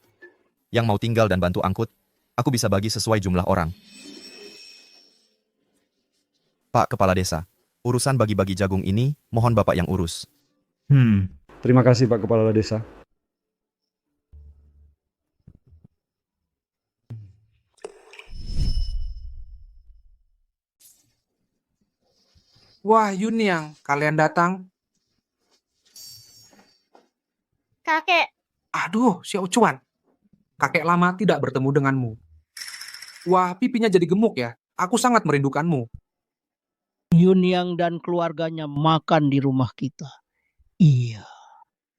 yang mau tinggal dan bantu angkut, aku bisa bagi sesuai jumlah orang. Pak Kepala Desa, urusan bagi-bagi jagung ini, mohon Bapak yang urus. Terima kasih Pak Kepala Desa. Wah, Yunyang, kalian datang. Kakek, Aduh, Xiao Chuan. Kakek lama tidak bertemu denganmu. Wah, pipinya jadi gemuk ya. Aku sangat merindukanmu. Yunyang dan keluarganya makan di rumah kita. Iya.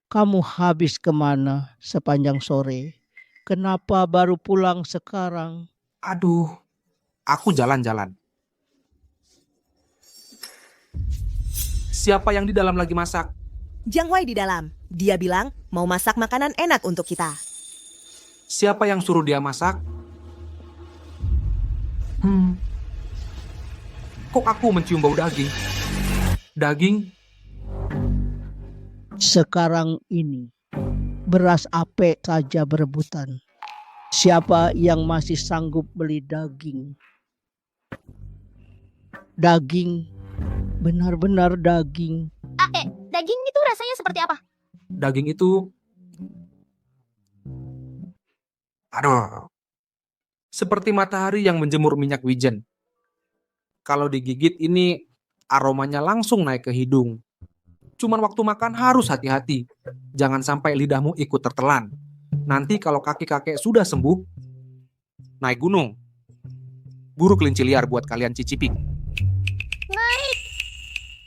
Kamu habis kemana sepanjang sore? Kenapa baru pulang sekarang? Aduh, aku jalan-jalan. Siapa yang di dalam lagi masak? Jiang Huai di dalam. Dia bilang mau masak makanan enak untuk kita. Siapa yang suruh dia masak? Kok aku mencium bau daging? Daging? Sekarang ini, beras ape saja berebutan. Siapa yang masih sanggup beli daging? Daging, benar-benar daging. daging itu rasanya seperti apa? Daging itu... Aduh. Seperti matahari yang menjemur minyak wijen. Kalau digigit ini aromanya langsung naik ke hidung. Cuman waktu makan harus hati-hati. Jangan sampai lidahmu ikut tertelan. Nanti kalau kakek-kakek sudah sembuh, naik gunung. Buru kelinci liar buat kalian cicipi.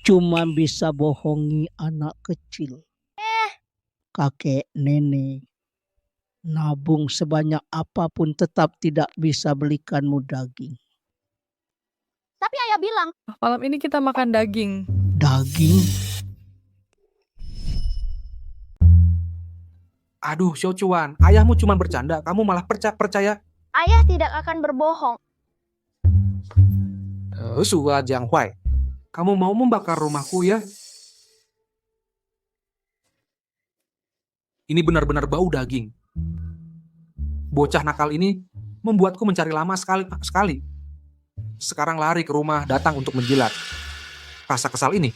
Cuma bisa bohongi anak kecil. Kakek nenek nabung sebanyak apapun tetap tidak bisa belikanmu daging. Tapi ayah bilang, Malam ini kita makan daging. Daging? Aduh, Xiao Chuan, ayahmu cuma bercanda, kamu malah percaya. ayah tidak akan berbohong. Sua Jiang Huai, kamu mau membakar rumahku ya? Ini benar-benar bau daging. Bocah nakal ini membuatku mencari lama sekali. Sekarang lari ke rumah, datang untuk menjilat. Rasa kesal ini,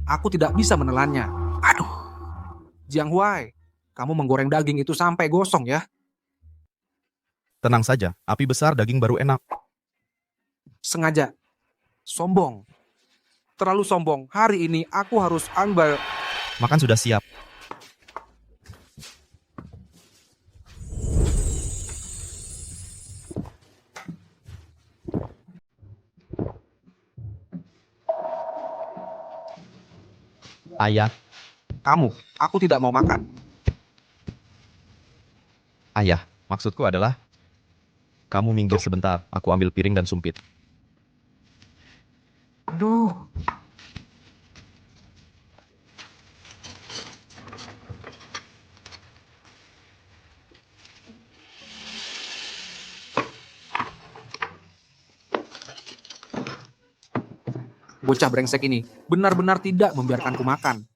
aku tidak bisa menelannya. Aduh, Jiang Huai, kamu menggoreng daging itu sampai gosong ya. Tenang saja, api besar daging baru enak. Sengaja. Sombong. Terlalu sombong. Hari ini aku harus ambil. Makan sudah siap. Ayah, Aku tidak mau makan. ayah, maksudku adalah kamu minggir sebentar, aku ambil piring dan sumpit. Aduh. Bocah brengsek ini benar-benar tidak membiarkanku makan.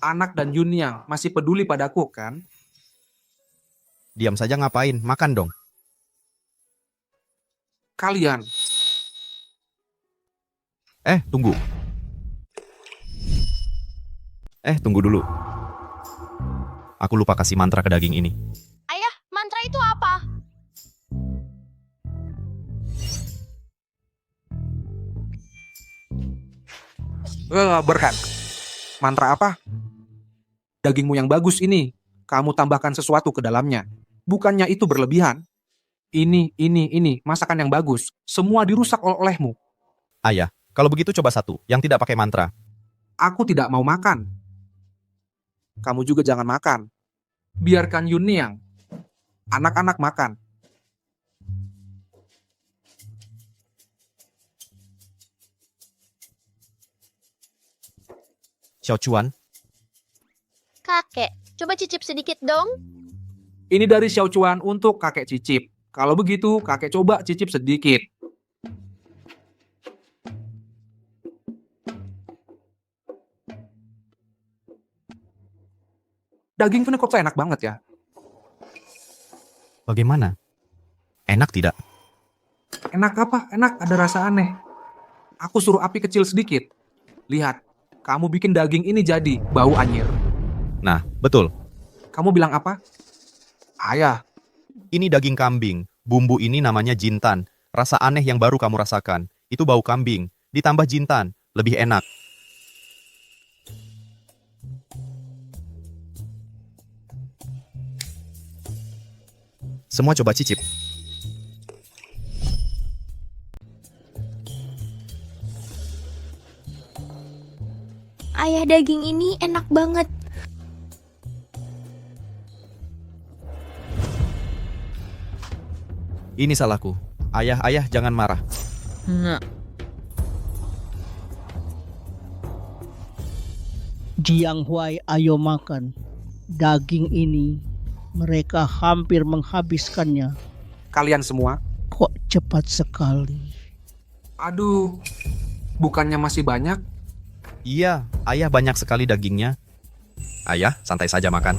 Anak dan Yunyang masih peduli padaku kan? Diam saja ngapain? Makan dong. Kalian. Tunggu. Tunggu dulu. Aku lupa kasih mantra ke daging ini. Ayah, mantra itu apa? Berkan. Mantra apa? Dagingmu yang bagus ini, kamu tambahkan sesuatu ke dalamnya. Bukannya itu berlebihan. Ini, masakan yang bagus. Semua dirusak olehmu. Ayah, kalau begitu coba satu, yang tidak pakai mantra. Aku tidak mau makan. Kamu juga jangan makan. Biarkan Yunyang. Anak-anak makan. Xiao Chuan, Kakek, coba cicip sedikit dong. Ini dari Xiao Chuan untuk kakek cicip. Kalau begitu, kakek coba cicip sedikit. Daging ini kok enak banget ya? bagaimana? Enak tidak? Enak apa? Enak, ada rasa aneh. Aku suruh api kecil sedikit. Lihat, kamu bikin daging ini jadi bau anyir. Nah, betul. Kamu bilang apa? Ayah. Ini daging kambing. Bumbu ini namanya jintan. Rasa aneh yang baru kamu rasakan. Itu bau kambing. Ditambah jintan. Lebih enak. Semua coba cicip. Ayah, daging ini enak banget. Ini salahku. Ayah, jangan marah. Jiang Huai, ayo makan. Daging ini mereka hampir menghabiskannya. Kalian semua? Kok cepat sekali? Aduh, bukannya masih banyak? Iya, ayah banyak sekali dagingnya. Ayah, santai saja makan.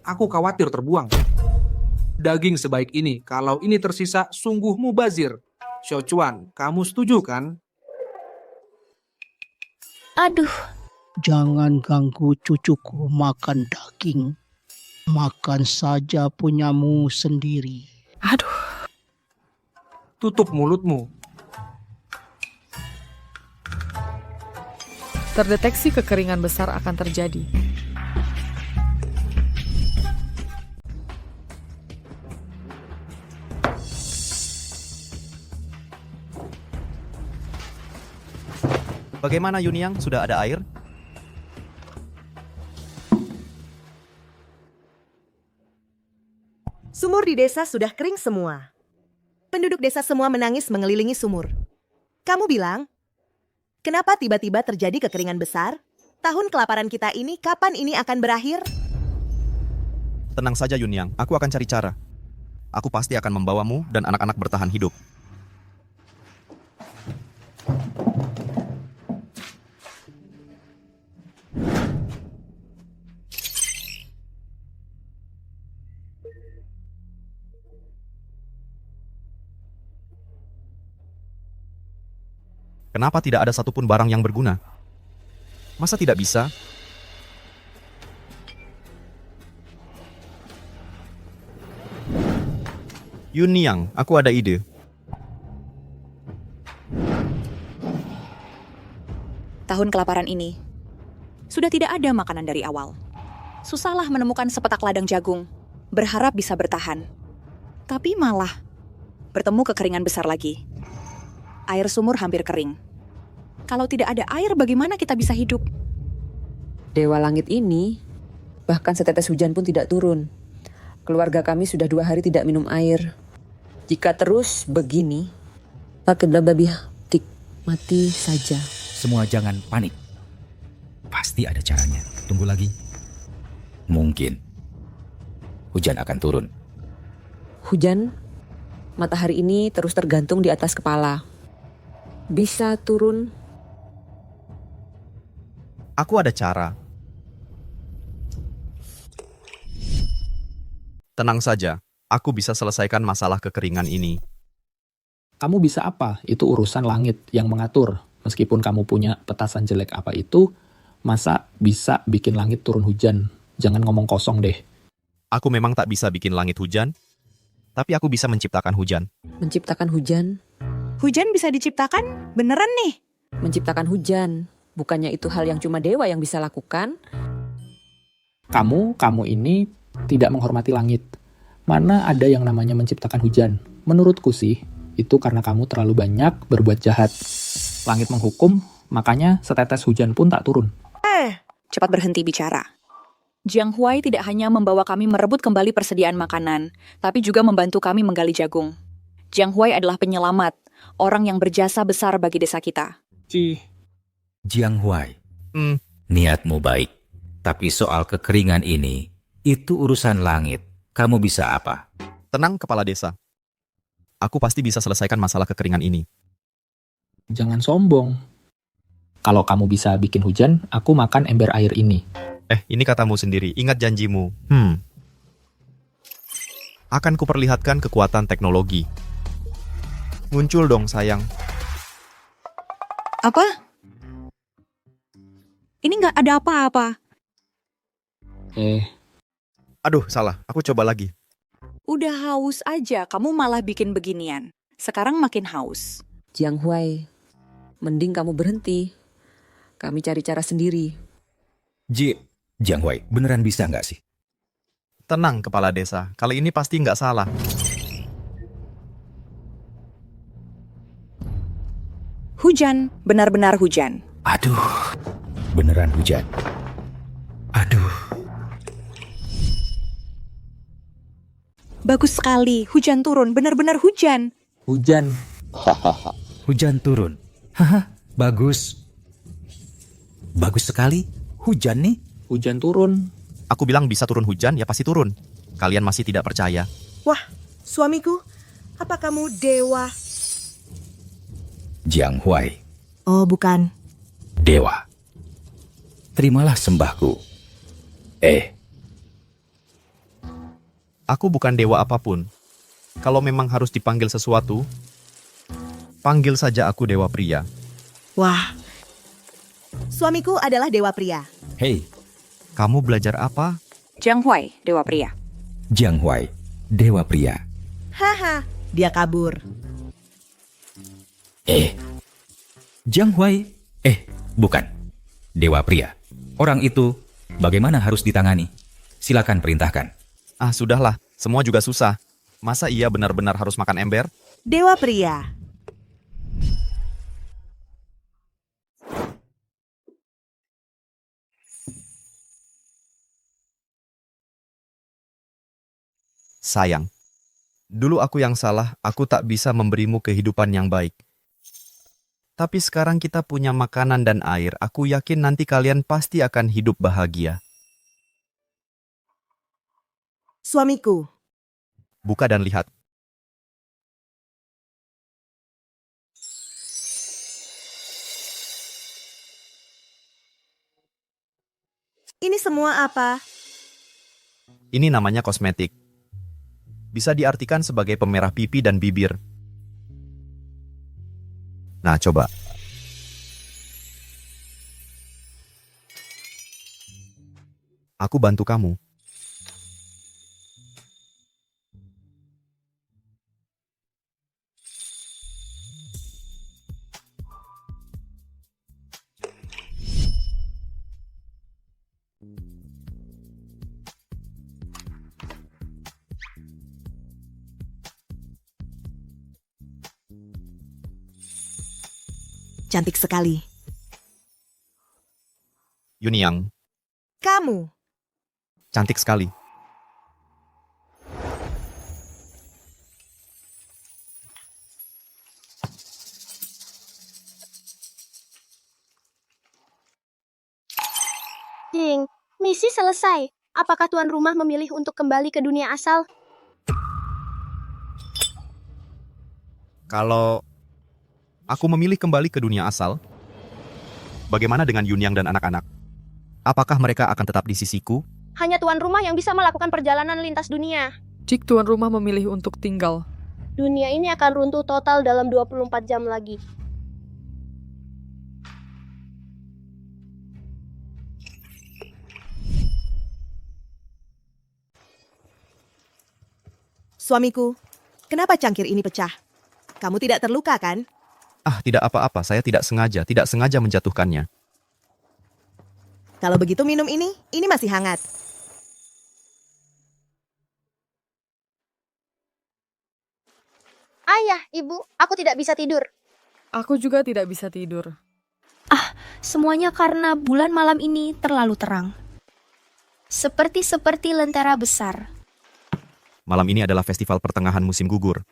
Aku khawatir terbuang. Daging sebaik ini, kalau ini tersisa, sungguh mubazir. Xiao Chuan, kamu setuju kan? Aduh. Jangan ganggu cucuku makan daging. Makan saja punyamu sendiri. Tutup mulutmu. Terdeteksi kekeringan besar akan terjadi. Bagaimana Yunyang? Sudah ada air? Sumur di desa sudah kering semua. Penduduk desa semua menangis mengelilingi sumur. Kamu bilang, kenapa tiba-tiba terjadi kekeringan besar? Tahun kelaparan kita ini, kapan ini akan berakhir? Tenang saja Yunyang, aku akan cari cara. Aku pasti akan membawamu dan anak-anak bertahan hidup. Kenapa tidak ada satupun barang yang berguna? Masa tidak bisa? Yunyang, aku ada ide. Tahun kelaparan ini, sudah tidak ada makanan dari awal. Susahlah menemukan sepetak ladang jagung, berharap bisa bertahan. Tapi malah bertemu kekeringan besar lagi. Air sumur hampir kering. Kalau tidak ada air, bagaimana kita bisa hidup? Dewa langit ini, bahkan setetes hujan pun tidak turun. Keluarga kami sudah 2 hari tidak minum air. Jika terus begini, pakai babi tik mati saja. Semua jangan panik. Pasti ada caranya. Tunggu lagi. Mungkin hujan akan turun. Hujan, matahari ini terus tergantung di atas kepala. Bisa turun. Aku ada cara. Tenang saja, aku bisa selesaikan masalah kekeringan ini. Kamu bisa apa? Itu urusan langit yang mengatur. Meskipun kamu punya petasan jelek apa itu, masa bisa bikin langit turun hujan? Jangan ngomong kosong deh. Aku memang tak bisa bikin langit hujan, tapi aku bisa menciptakan hujan. Menciptakan hujan? Hujan bisa diciptakan? Beneran nih? Menciptakan hujan. Bukannya itu hal yang cuma dewa yang bisa lakukan? Kamu ini tidak menghormati langit. Mana ada yang namanya menciptakan hujan? Menurutku sih, itu karena kamu terlalu banyak berbuat jahat. Langit menghukum, makanya setetes hujan pun tak turun. Cepat berhenti bicara. Jiang Huai tidak hanya membawa kami merebut kembali persediaan makanan, tapi juga membantu kami menggali jagung. Jiang Huai adalah penyelamat, orang yang berjasa besar bagi desa kita. Jiang Huai, niatmu baik. Tapi soal kekeringan ini, itu urusan langit. Kamu bisa apa? Tenang, Kepala Desa. Aku pasti bisa selesaikan masalah kekeringan ini. Jangan sombong. Kalau kamu bisa bikin hujan, aku makan ember air ini. Ini katamu sendiri, ingat janjimu. Akan kuperlihatkan kekuatan teknologi. Muncul dong, sayang. Apa? Ini nggak ada apa-apa. Aduh, salah. Aku coba lagi. Udah haus aja, kamu malah bikin beginian. Sekarang makin haus. Jiang Huai, mending kamu berhenti. Kami cari cara sendiri. Jiang Huai, beneran bisa nggak sih? Tenang, Kepala Desa. Kali ini pasti nggak salah. Hujan, benar-benar hujan. Aduh, beneran hujan. Aduh. Bagus sekali, hujan turun, benar-benar hujan. Hujan. Hujan turun. Haha, bagus. Bagus sekali. Hujan nih. Hujan turun. Aku bilang bisa turun hujan, ya pasti turun. Kalian masih tidak percaya. Wah, suamiku, apa kamu dewa? Jiang Huai, Oh, bukan. dewa. Terimalah sembahku. Aku bukan dewa apapun. Kalau memang harus dipanggil sesuatu, panggil saja aku dewa pria. Wah, suamiku adalah dewa pria. Hei, kamu belajar apa? Jiang Huai, dewa pria. Jiang Huai, dewa pria. Haha, dia kabur. Jiang Huai, bukan. Dewa pria. Orang itu bagaimana harus ditangani? Silakan perintahkan. Ah, sudahlah. Semua juga susah. Masa ia benar-benar harus makan ember? Dewa pria. Sayang. Dulu aku yang salah, aku tak bisa memberimu kehidupan yang baik. Tapi sekarang kita punya makanan dan air, aku yakin nanti kalian pasti akan hidup bahagia. Suamiku, Buka dan lihat. ini semua apa? Ini namanya kosmetik. Bisa diartikan sebagai pemerah pipi dan bibir. Nah, coba. Aku bantu kamu. Cantik sekali. Yunyang, Kamu, cantik sekali. Jing, misi selesai. Apakah tuan rumah memilih untuk kembali ke dunia asal? Kalau aku memilih kembali ke dunia asal, bagaimana dengan Yunyang dan anak-anak? Apakah mereka akan tetap di sisiku? Hanya tuan rumah yang bisa melakukan perjalanan lintas dunia. Jika tuan rumah memilih untuk tinggal, Dunia ini akan runtuh total dalam 24 jam lagi. suamiku, kenapa cangkir ini pecah? Kamu tidak terluka kan? Ah, tidak apa-apa, saya tidak sengaja menjatuhkannya. Kalau begitu minum ini masih hangat. Ayah, ibu, aku tidak bisa tidur. aku juga tidak bisa tidur. Semuanya karena bulan malam ini terlalu terang. Seperti lentera besar. Malam ini adalah festival pertengahan musim gugur.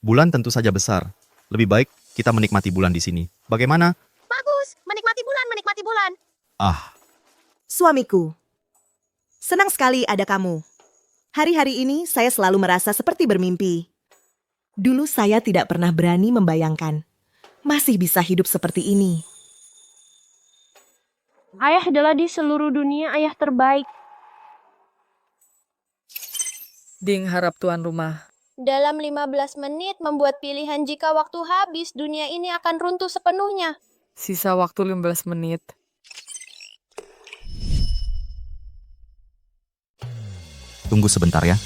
Bulan tentu saja besar. Lebih baik kita menikmati bulan di sini. Bagaimana? Bagus, menikmati bulan. Ah, Suamiku, senang sekali ada kamu. Hari-hari ini saya selalu merasa seperti bermimpi. Dulu saya tidak pernah berani membayangkan masih bisa hidup seperti ini. Ayah adalah di seluruh dunia ayah terbaik. Ding harap tuan rumah. Dalam 15 menit membuat pilihan jika waktu habis, dunia ini akan runtuh sepenuhnya. Sisa waktu 15 menit. tunggu sebentar ya.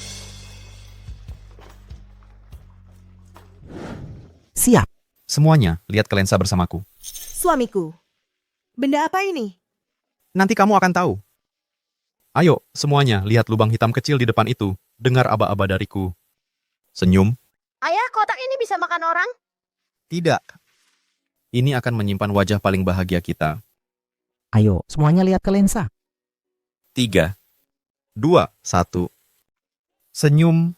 Siap. Semuanya, lihat ke lensa bersamaku. Suamiku, benda apa ini? Nanti kamu akan tahu. Ayo, semuanya, lihat lubang hitam kecil di depan itu. Dengar aba-aba dariku. Senyum. Ayah, kotak ini bisa makan orang? Tidak. Ini akan menyimpan wajah paling bahagia kita. Ayo, semuanya lihat ke lensa. 3, 2, 1. Senyum.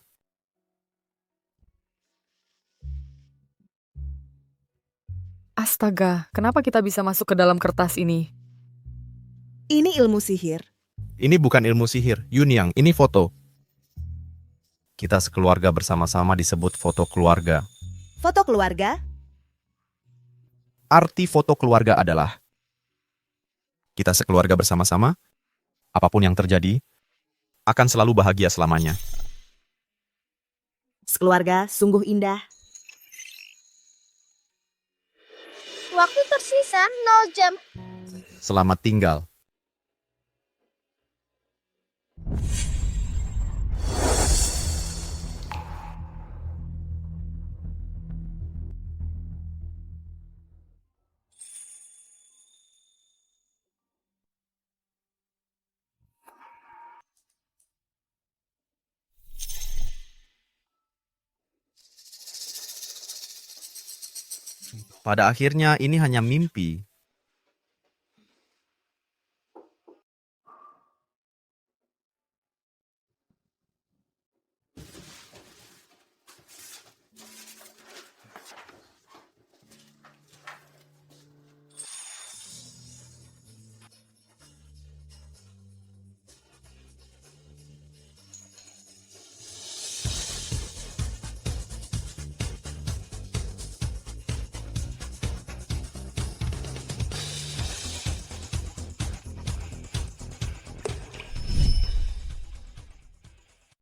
Astaga, kenapa kita bisa masuk ke dalam kertas ini? Ini ilmu sihir. Ini bukan ilmu sihir, Yunyang, ini foto. Kita sekeluarga bersama-sama disebut foto keluarga. Foto keluarga? Arti foto keluarga adalah kita sekeluarga bersama-sama, apapun yang terjadi, akan selalu bahagia selamanya. Sekeluarga sungguh indah. Waktu tersisa 0 jam. Selamat tinggal. Pada akhirnya ini hanya mimpi.